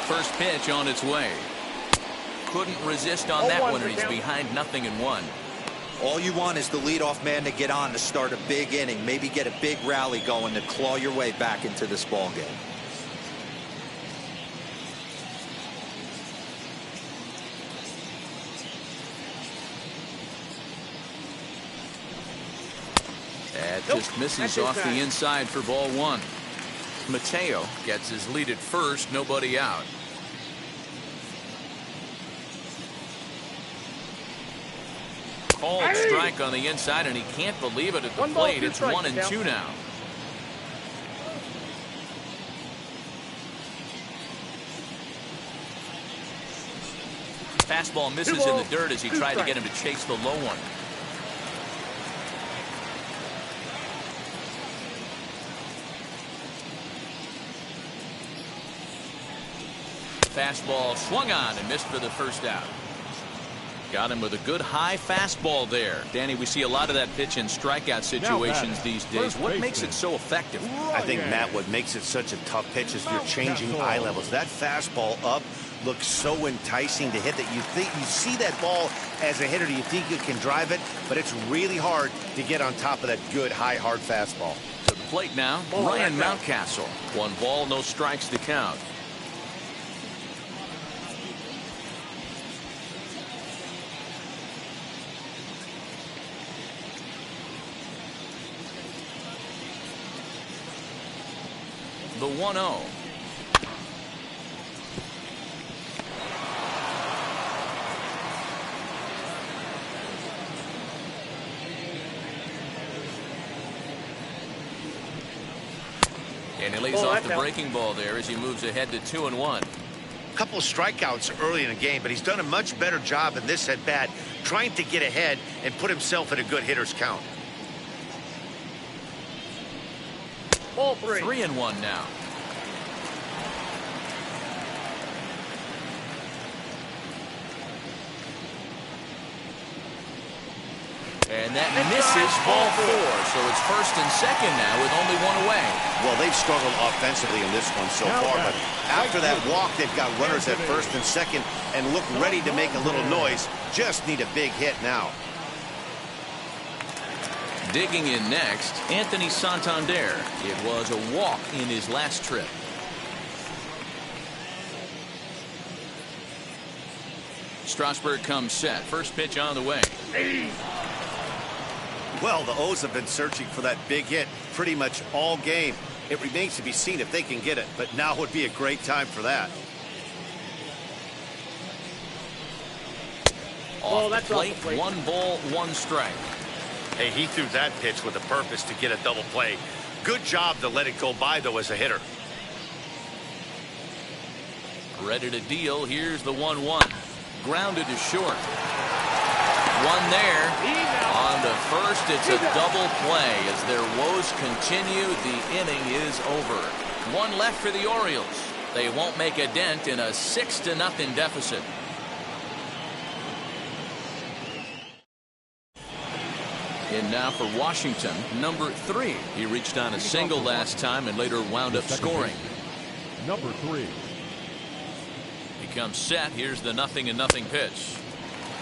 First pitch on its way. Couldn't resist on that one, and he's behind 0-1. All you want is the leadoff man to get on to start a big inning, maybe get a big rally going to claw your way back into this ball game. That just misses off the inside for ball 1. Mateo gets his lead at first, nobody out. Called strike on the inside, and he can't believe it at the plate. It's 1-2 now. Fastball misses in the dirt as he tried to get him to chase the low one. Fastball swung on and missed for the first out. Got him with a good high fastball there. Danny, we see a lot of that pitch in strikeout situations these days. What makes it so effective? I think, Matt, what makes it such a tough pitch is you're changing eye levels. That fastball up looks so enticing to hit that you think you see that ball as a hitter. You think you can drive it, but it's really hard to get on top of that good high hard fastball. To the plate now, Ryan Mountcastle. 1 ball, no strikes to count. The 1-0. And he lays off the breaking ball there as he moves ahead to 2-1. A couple of strikeouts early in the game, but he's done a much better job in this at bat trying to get ahead and put himself in a good hitter's count. Ball 3. 3-1 now. And that misses ball 4. So it's first and second now with only 1 away. Well, they've struggled offensively in this one so far, but after that walk, they've got runners at first and second and look ready to make a little noise. Just need a big hit now. Digging in next, Anthony Santander. It was a walk in his last trip. Strasburg comes set. First pitch on the way. Well, the O's have been searching for that big hit pretty much all game. It remains to be seen if they can get it, but now would be a great time for that. Off the plate, 1 ball, 1 strike. Hey, he threw that pitch with a purpose to get a double play. Good job to let it go by, though, as a hitter. Ready to deal. Here's the 1-1. Grounded to short. 1 there. On to first, it's a double play. As their woes continue, the inning is over. 1 left for the Orioles. They won't make a dent in a 6-0 deficit. And now for Washington, number 3. He reached on a single last time and later wound up scoring. Number 3. He comes set. Here's the 0-0 pitch.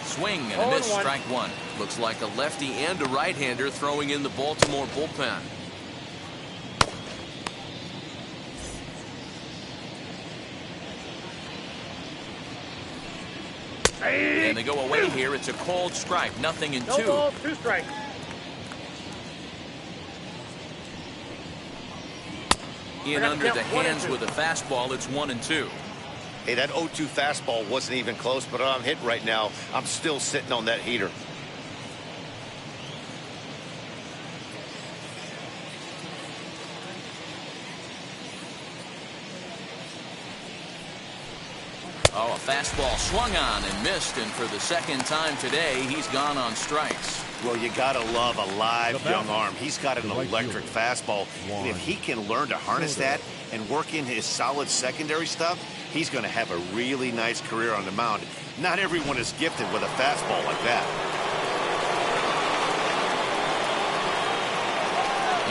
Swing and a miss, strike 1. Looks like a lefty and a right-hander throwing in the Baltimore bullpen. And they go away here. It's a called strike. 0-2. No balls, 2 strikes. In under the hands with a fastball. It's 1-2. Hey, that 0-2 fastball wasn't even close, but I'm hit right now. I'm still sitting on that heater. Oh, a fastball swung on and missed, and for the second time today, he's gone on strikes. Well, you gotta love a live young arm. He's got an electric fastball. And if he can learn to harness that and work in his solid secondary stuff, he's going to have a really nice career on the mound. Not everyone is gifted with a fastball like that.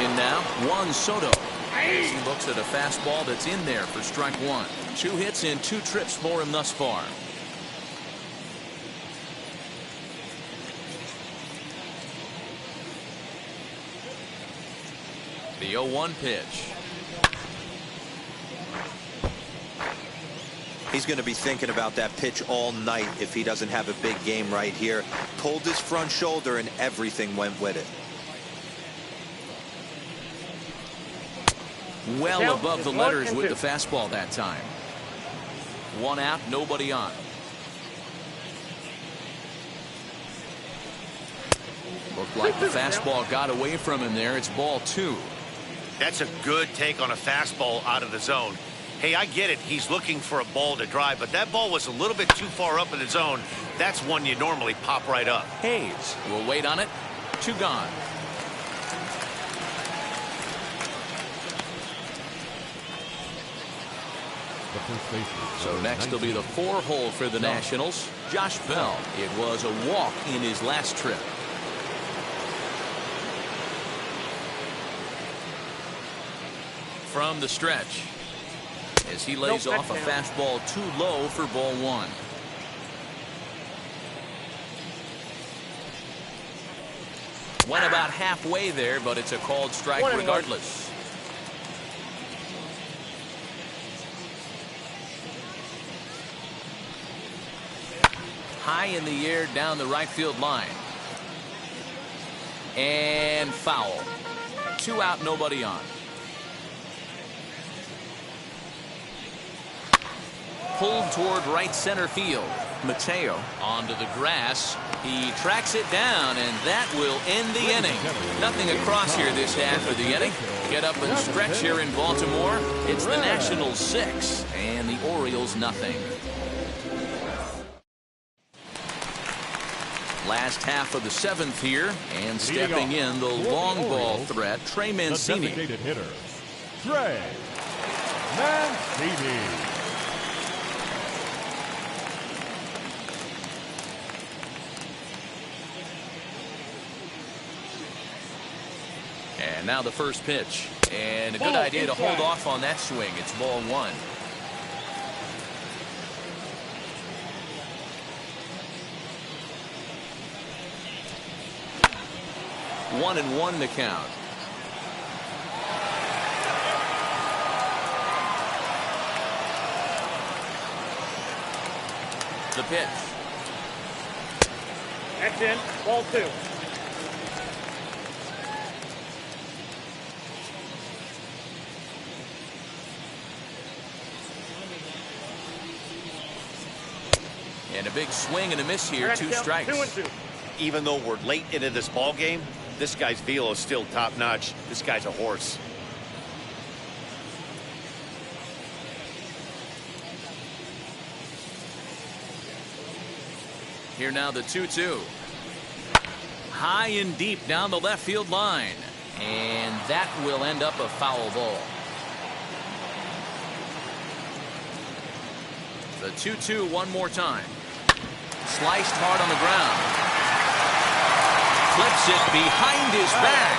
In now, Juan Soto. As he looks at a fastball that's in there for strike one. 2 hits and 2 trips for him thus far. The 0-1 pitch. He's going to be thinking about that pitch all night if he doesn't have a big game right here. Pulled his front shoulder and everything went with it. Well above the letters with the fastball that time. 1 out, nobody on. Looked like the fastball got away from him there. It's ball 2. That's a good take on a fastball out of the zone. Hey, I get it. He's looking for a ball to drive, but that ball was a little bit too far up in the zone. That's one you normally pop right up. Hayes will wait on it. 2 gone. So next will be the 4-hole for the Nationals. Josh Bell. It was a walk in his last trip. From the stretch, as he lays off a fastball too low for ball 1. Went about halfway there, but it's a called strike regardless. High in the air down the right field line. And foul. 2 out, nobody on. Pulled toward right center field. Mateo onto the grass. He tracks it down, and that will end the inning. Nothing across here this half of the inning. Get up and stretch here in Baltimore. It's the Nationals 6 and the Orioles nothing. Last half of the 7th here, and stepping in the long ball threat, Trey Mancini. The designated hitter, Trey Mancini. And now the first pitch, and a good idea to hold off on that swing. It's ball 1. 1-1 to count. The pitch. That's in. Ball 2. And a big swing and a miss here. 2 strikes. 2-2. Even though we're late into this ball game, this guy's velo is still top notch. This guy's a horse. Here now the 2-2. High and deep down the left field line. And that will end up a foul ball. The 2-2 one more time. Sliced hard on the ground. Flips it behind his back.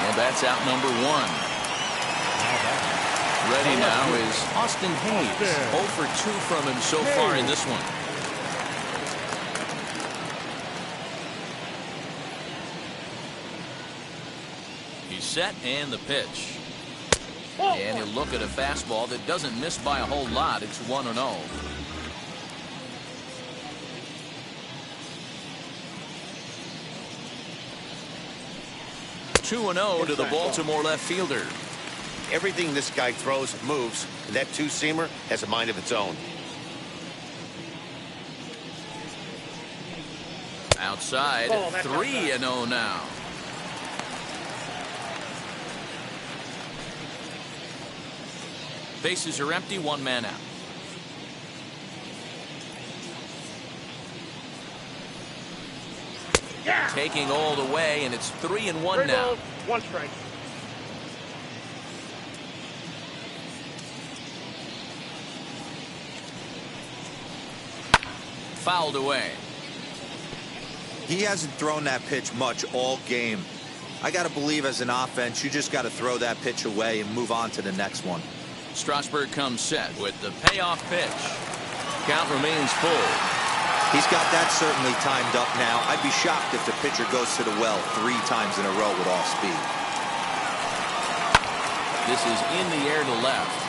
And that's out number 1. Ready now is Austin Hayes. 0 for 2 from him so far in this one. He's set and the pitch. And he'll look at a fastball that doesn't miss by a whole lot. It's 1-0. 2-0 to the Baltimore left fielder. Everything this guy throws moves, and that 2-seamer has a mind of its own. outside. Ball, that's 3-0 now. Bases are empty, one man out. Yeah. Taking all the way, and it's 3-1 Three now. balls, one strike. Fouled away. He hasn't thrown that pitch much all game. I got to believe as an offense, you just got to throw that pitch away and move on to the next one. Strasburg comes set with the payoff pitch. Count remains full. He's got that certainly timed up now. I'd be shocked if the pitcher goes to the well 3 times in a row with off speed. This is in the air to left.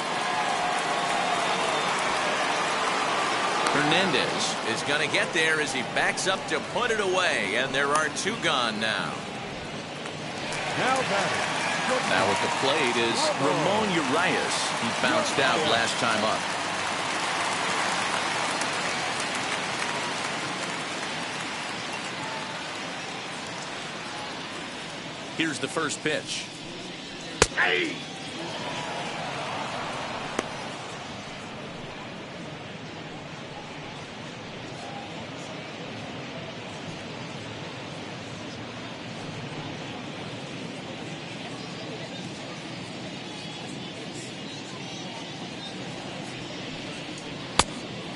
Hernandez is going to get there as he backs up to put it away, and there are 2 gone now. Now at the plate is Ramon Urias. He bounced out last time up. Here's the first pitch. Hey!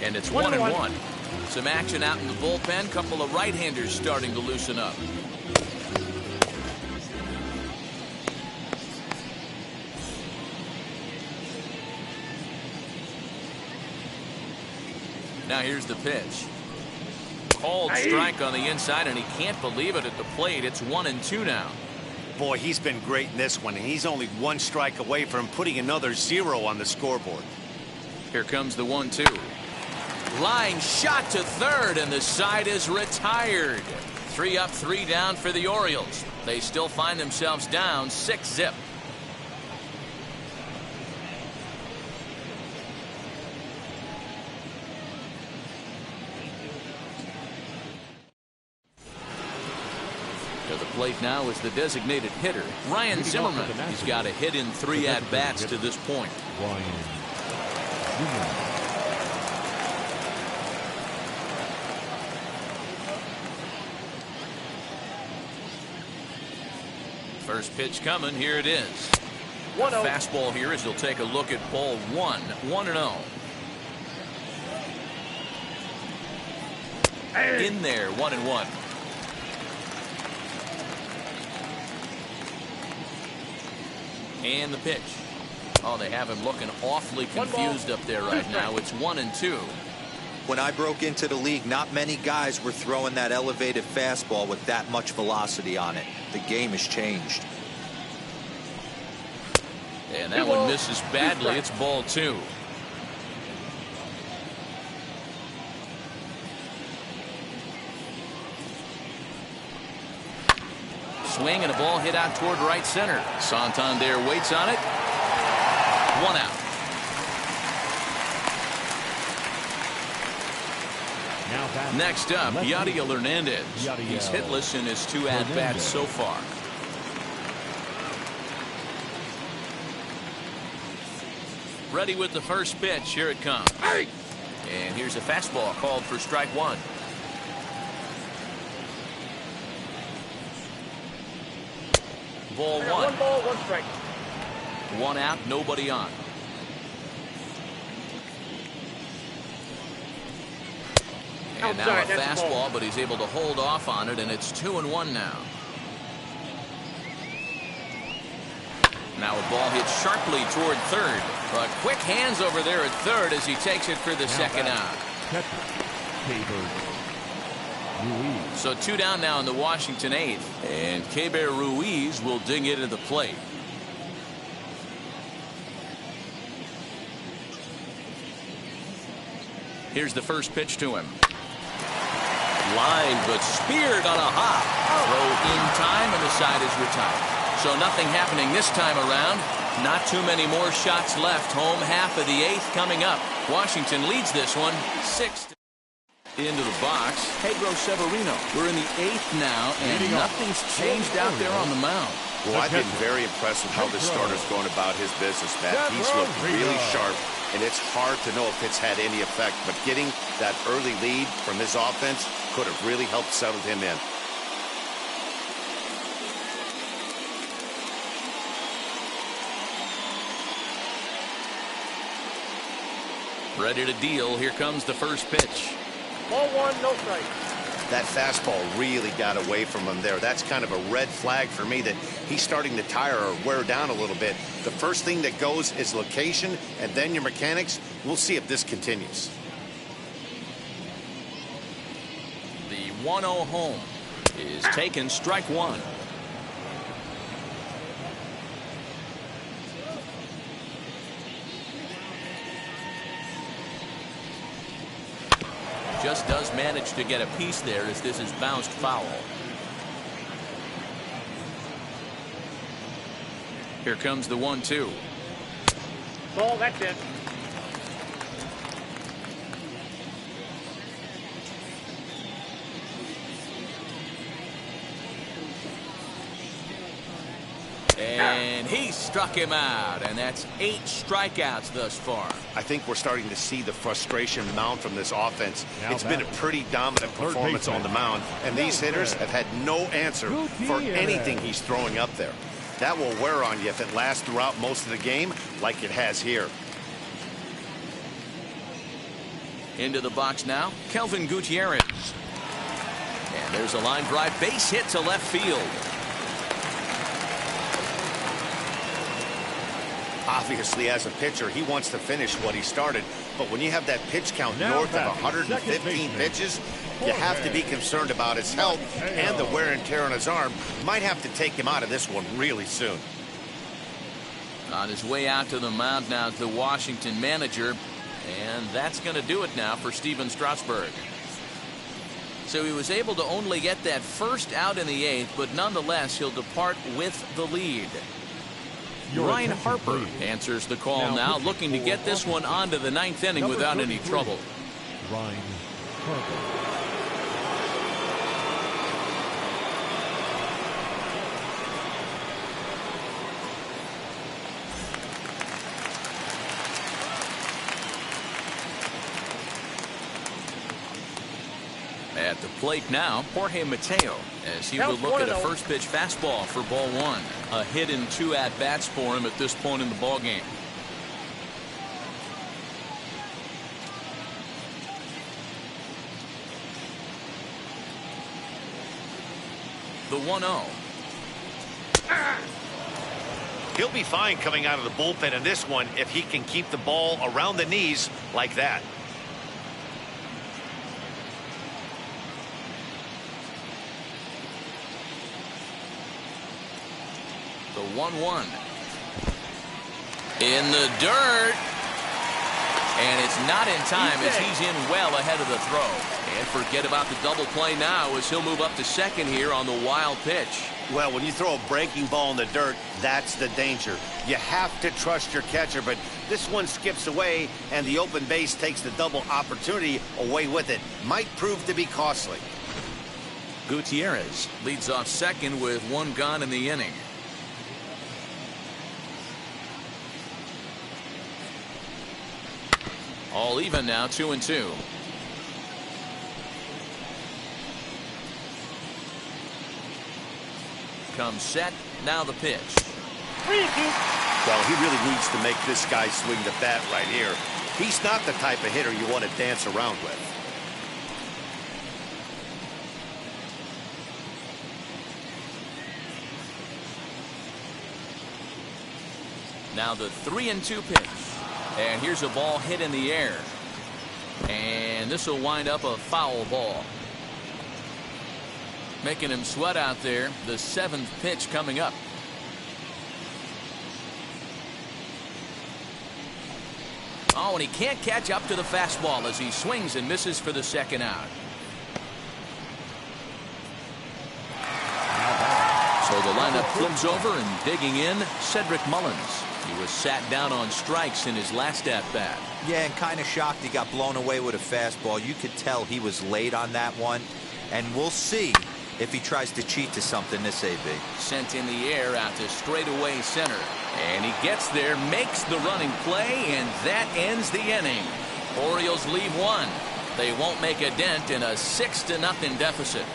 And it's 1-1. Some action out in the bullpen. Couple of right-handers starting to loosen up. Now here's the pitch. Called strike on the inside, and he can't believe it at the plate. It's 1-2 now. Boy, he's been great in this one, and he's only 1 strike away from putting another 0 on the scoreboard. Here comes the 1-2. Line shot to third, and the side is retired. 3 up, 3 down for the Orioles. They still find themselves down 6-0. To the plate now is the designated hitter, Ryan Zimmerman. He's got a hit in 3 at-bats to this point. First pitch coming. Here it is. 1-0. Fastball here as he'll take a look at ball 1. 1-0. In there, 1-1. And the pitch. Oh, they have him looking awfully confused up there right now. It's 1-2. When I broke into the league, not many guys were throwing that elevated fastball with that much velocity on it. The game has changed. And that one misses badly. It's ball 2. Swing and a ball hit out toward right center. Santander waits on it. 1 out. Next up, Yadiel Hernandez. He's hitless in his 2 at-bats so far. Ready with the first pitch. Here it comes. And here's a fastball called for strike 1. Ball 1. 1 ball, 1 strike. 1 out, nobody on. And now a fastball, but he's able to hold off on it, and it's 2-1 now. Now a ball hit sharply toward third. But quick hands over there at third as he takes it for the second out. So 2 down now in the Washington 8th. And Keber Ruiz will dig into the plate. Here's the first pitch to him. Line, but speared on a hop. Throw in time, and the side is retired. So nothing happening this time around. Not too many more shots left. Home half of the 8th coming up. Washington leads this one 6-0. Into the box, Pedro Severino. We're in the 8th now, and nothing's changed out there on the mound. Well, I've been very impressed with how this starter's going about his business, Matt. He's looked really sharp, and it's hard to know if it's had any effect. But getting that early lead from his offense could have really helped settle him in. Ready to deal. Here comes the first pitch. Ball 1, no strike. That fastball really got away from him there. That's kind of a red flag for me that he's starting to tire or wear down a little bit. The first thing that goes is location, and then your mechanics. We'll see if this continues. The 1-0 home is taken, strike one. Just does manage to get a piece there as this is bounced foul. Here comes the 1-2. Ball, that's it. And he struck him out, and that's 8 strikeouts thus far. I think we're starting to see the frustration mount from this offense. It's been a pretty dominant performance on the mound, and these hitters have had no answer for anything he's throwing up there. That will wear on you if it lasts throughout most of the game like it has here. Into the box now, Kelvin Gutierrez. And there's a line drive, base hit to left field. Obviously, as a pitcher, he wants to finish what he started. But when you have that pitch count north of 115 pitches, you have to be concerned about his health and the wear and tear on his arm. Might have to take him out of this one really soon. On his way out to the mound now is the Washington manager. And that's going to do it now for Steven Strasburg. So he was able to only get that first out in the 8th, but nonetheless, he'll depart with the lead. Ryan Harper answers the call now, looking to get this one onto the 9th inning without any trouble. Ryan Harper. At the plate now, Jorge Mateo, as he will look at a first pitch fastball for ball 1. A hit in 2 at-bats for him at this point in the ball game. The 1-0. He'll be fine coming out of the bullpen in this one if he can keep the ball around the knees like that. The 1-1 in the dirt, and it's not in time as he's in well ahead of the throw. And forget about the double play now as he'll move up to second here on the wild pitch. Well, when you throw a breaking ball in the dirt, that's the danger. You have to trust your catcher, but this one skips away and the open base takes the double opportunity away with it. Might prove to be costly. Gutierrez leads off second with 1 gone in the inning. All even now, 2-2. Comes set, now the pitch. Well, he really needs to make this guy swing the bat right here. He's not the type of hitter you want to dance around with. Now the 3-2 pitch. And here's a ball hit in the air. And this will wind up a foul ball. Making him sweat out there. The 7th pitch coming up. Oh, and he can't catch up to the fastball as he swings and misses for the 2nd out. So the lineup flips over, and digging in, Cedric Mullins. He was sat down on strikes in his last at-bat. Yeah, and kind of shocked he got blown away with a fastball. You could tell he was late on that one. And we'll see if he tries to cheat to something this AB. Sent in the air out to straightaway center. And he gets there, makes the running play, and that ends the inning. Orioles lead one. They won't make a dent in a 6-0 deficit.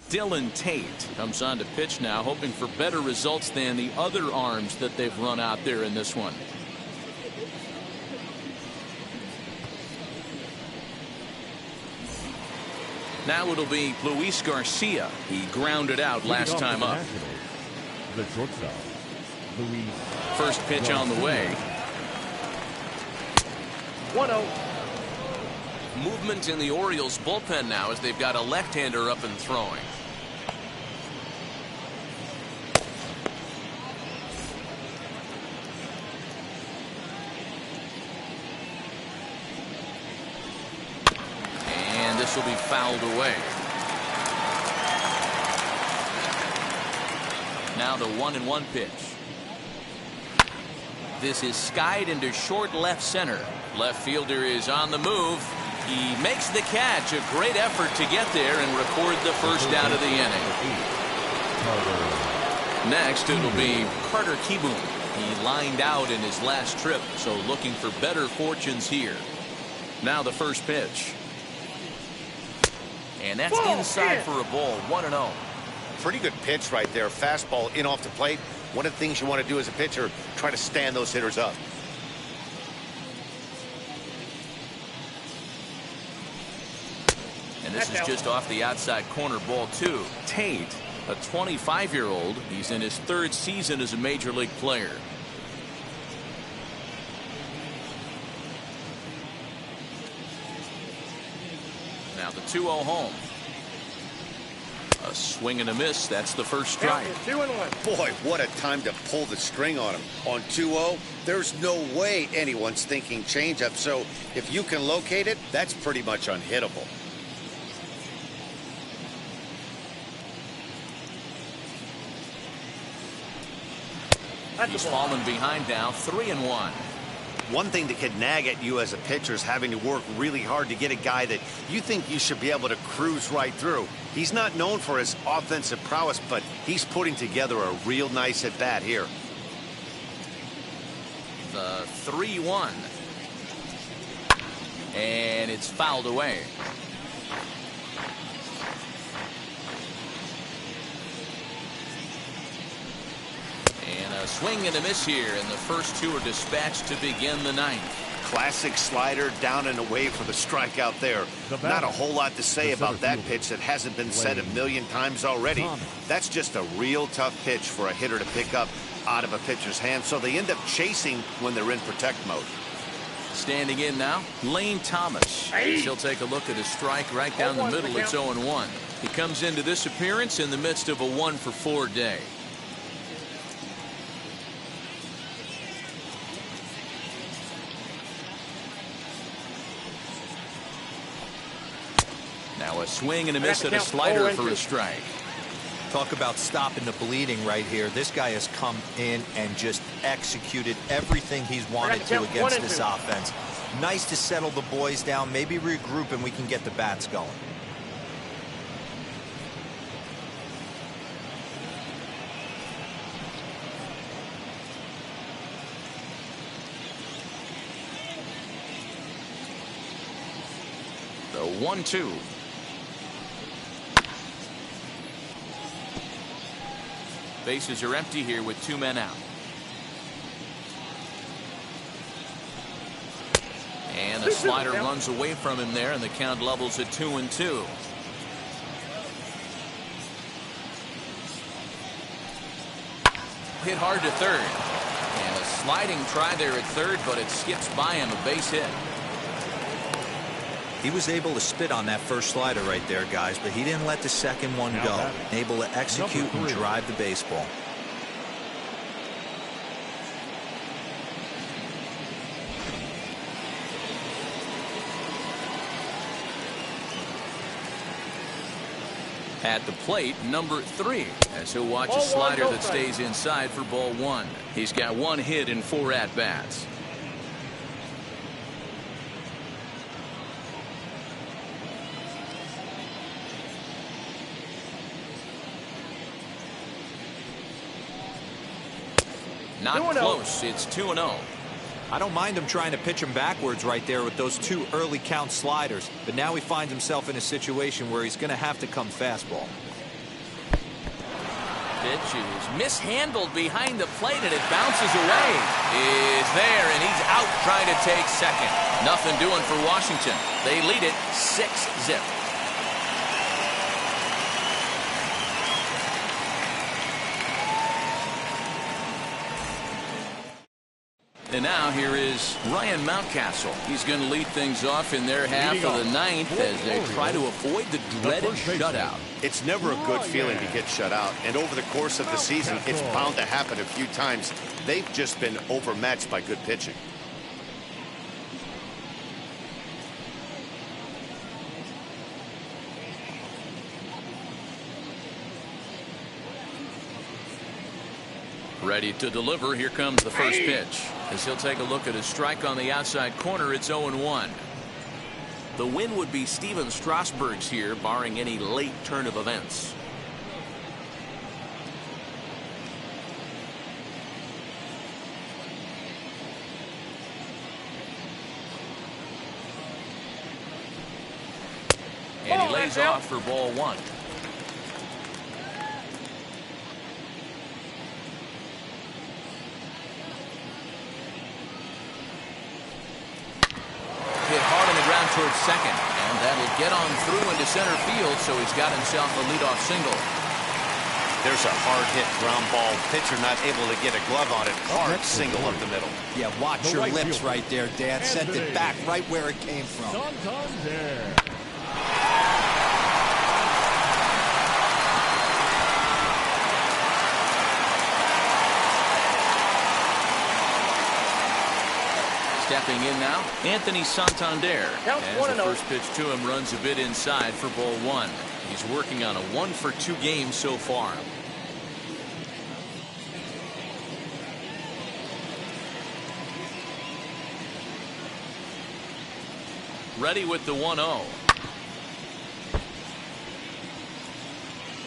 Dylan Tate comes on to pitch now, hoping for better results than the other arms that they've run out there in this one. Now it'll be Luis Garcia. He grounded out last time up. The shortstop, Luis. First pitch on the way. 1-0. Movement in the Orioles bullpen now as they've got a left-hander up and throwing. And this will be fouled away. Now the 1-1 pitch. This is skied into short left center. Left fielder is on the move. He makes the catch. A great effort to get there and record the first out of the inning. Next, it'll be Carter Kieboom. He lined out in his last trip, so looking for better fortunes here. Now the first pitch. And that's inside for a ball. 1-0. Pretty good pitch right there. Fastball in off the plate. One of the things you want to do as a pitcher, try to stand those hitters up. And this is just off the outside corner, ball 2. Tate, a 25-year-old. He's in his 3rd season as a major league player. Now the 2-0 home. A swing and a miss. That's the first strike. 2-1. Boy, what a time to pull the string on him. On 2-0, there's no way anyone's thinking changeup. So if you can locate it, that's pretty much unhittable. He's fallen behind now. 3-1. One thing that could nag at you as a pitcher is having to work really hard to get a guy that you think you should be able to cruise right through. He's not known for his offensive prowess, but he's putting together a real nice at bat here. The 3-1. And it's fouled away. And a swing and a miss here, and the first 2 are dispatched to begin the 9th. Classic slider down and away for the strikeout there. Not a whole lot to say about that pitch that hasn't been said a million times already. That's just a real tough pitch for a hitter to pick up out of a pitcher's hand, so they end up chasing when they're in protect mode. Standing in now, Lane Thomas. He'll take a look at his strike right down the middle. It's 0-1. He comes into this appearance in the midst of a 1-for-4 day. Now a swing and a miss at a slider for a strike. Talk about stopping the bleeding right here. This guy has come in and just executed everything he's wanted to against this offense. Nice to settle the boys down, maybe regroup, and we can get the bats going. The 1-2. Bases are empty here with 2 men out. And the slider runs away from him there, and the count levels at 2-2. Hit hard to third. And a sliding try there at third, but it skips by him, a base hit. He was able to spit on that first slider right there, guys, but he didn't let the second one go. Able to execute and drive the baseball. At the plate, number 3, as he'll watch a slider that stays inside for ball 1. He's got 1 hit in 4 at-bats. Not close. It's 2-0. I don't mind him trying to pitch him backwards right there with those 2 early count sliders, but now he finds himself in a situation where he's going to have to come fastball. Pitch is mishandled behind the plate, and it bounces away. Is there, and he's out trying to take second. Nothing doing for Washington. They lead it 6-0. And now here is Ryan Mountcastle. He's going to lead things off in their half of the 9th as they try to avoid the dreaded shutout. It's never a good feeling to get shut out, and over the course of the season, it's bound to happen a few times. They've just been overmatched by good pitching. Ready to deliver. Here comes the first pitch. As he'll take a look at his strike on the outside corner, it's 0-1. The win would be Steven Strasburg's here, barring any late turn of events. And he lays off for ball 1. Towards second, and that'll get on through into center field, so he's got himself a leadoff single. There's a hard hit ground ball. Pitcher not able to get a glove on it. Hard single up the middle. Yeah, watch your lips right there, Dan. Sent it back right where it came from. Stepping in now, Anthony Santander. As the first pitch to him runs a bit inside for ball 1. He's working on a 1-for-2 game so far. Ready with the 1-0.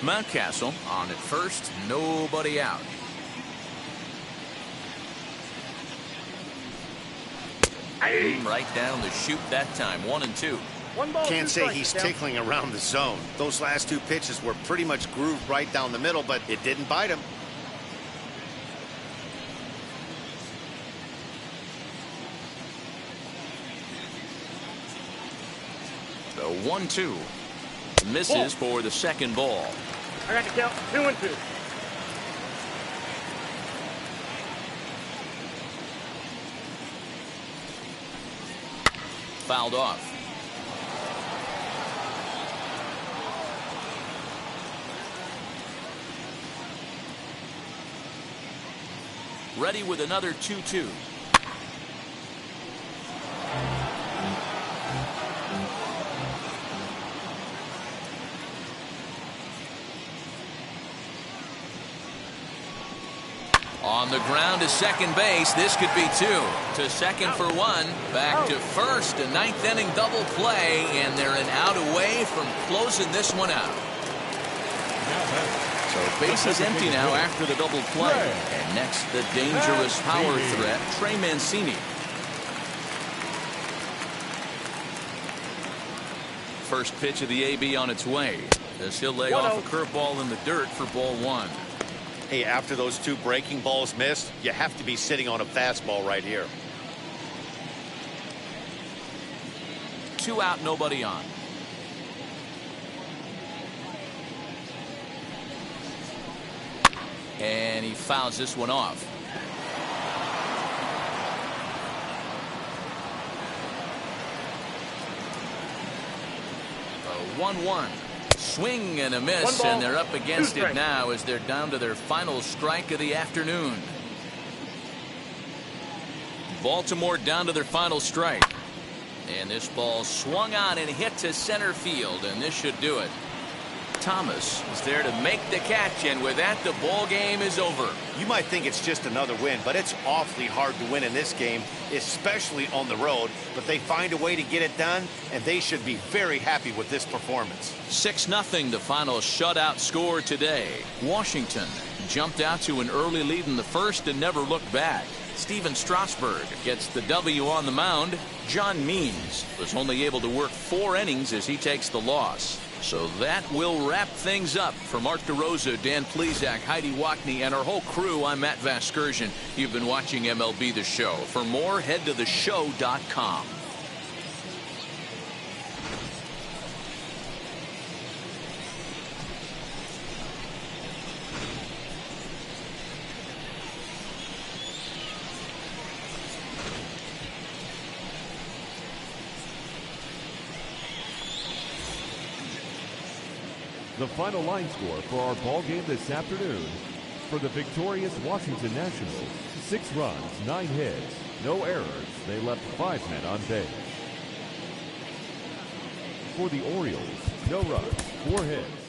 Mountcastle on at first, nobody out. Right down the chute that time, 1-2. Can't say he's tickling around the zone. Those last 2 pitches were pretty much grooved right down the middle, but it didn't bite him. The 1-2 misses for the second ball. I got to count 2-2. Fouled off. Ready with another 2-2. On the ground to second base. This could be 2. To second for 1. Back to first. A 9th inning double play, and they're an out away from closing this one out. So base is empty now after the double play. And next, the dangerous power threat, Trey Mancini. First pitch of the AB on its way, as he'll lay off a curveball in the dirt for ball 1. Hey, after those 2 breaking balls missed, you have to be sitting on a fastball right here. 2 out, nobody on. And he fouls this one off. A 1-1. Swing and a miss, and they're up against it now as they're down to their final strike of the afternoon. Baltimore down to their final strike. And this ball swung on and hit to center field, and this should do it. Thomas is there to make the catch, and with that, the ball game is over. You might think it's just another win, but it's awfully hard to win in this game, especially on the road. But they find a way to get it done, and they should be very happy with this performance. 6-0 the final shutout score today. Washington jumped out to an early lead in the first and never looked back. Steven Strasburg gets the W on the mound. John Means was only able to work 4 innings as he takes the loss. So that will wrap things up. For Mark DeRosa, Dan Plesac, Heidi Wackney, and our whole crew, I'm Matt Vasgersian. You've been watching MLB The Show. For more, head to theshow.com. The final line score for our ball game this afternoon: for the victorious Washington Nationals, 6 runs, 9 hits, no errors. They left 5 men on base. For the Orioles, no runs, 4 hits,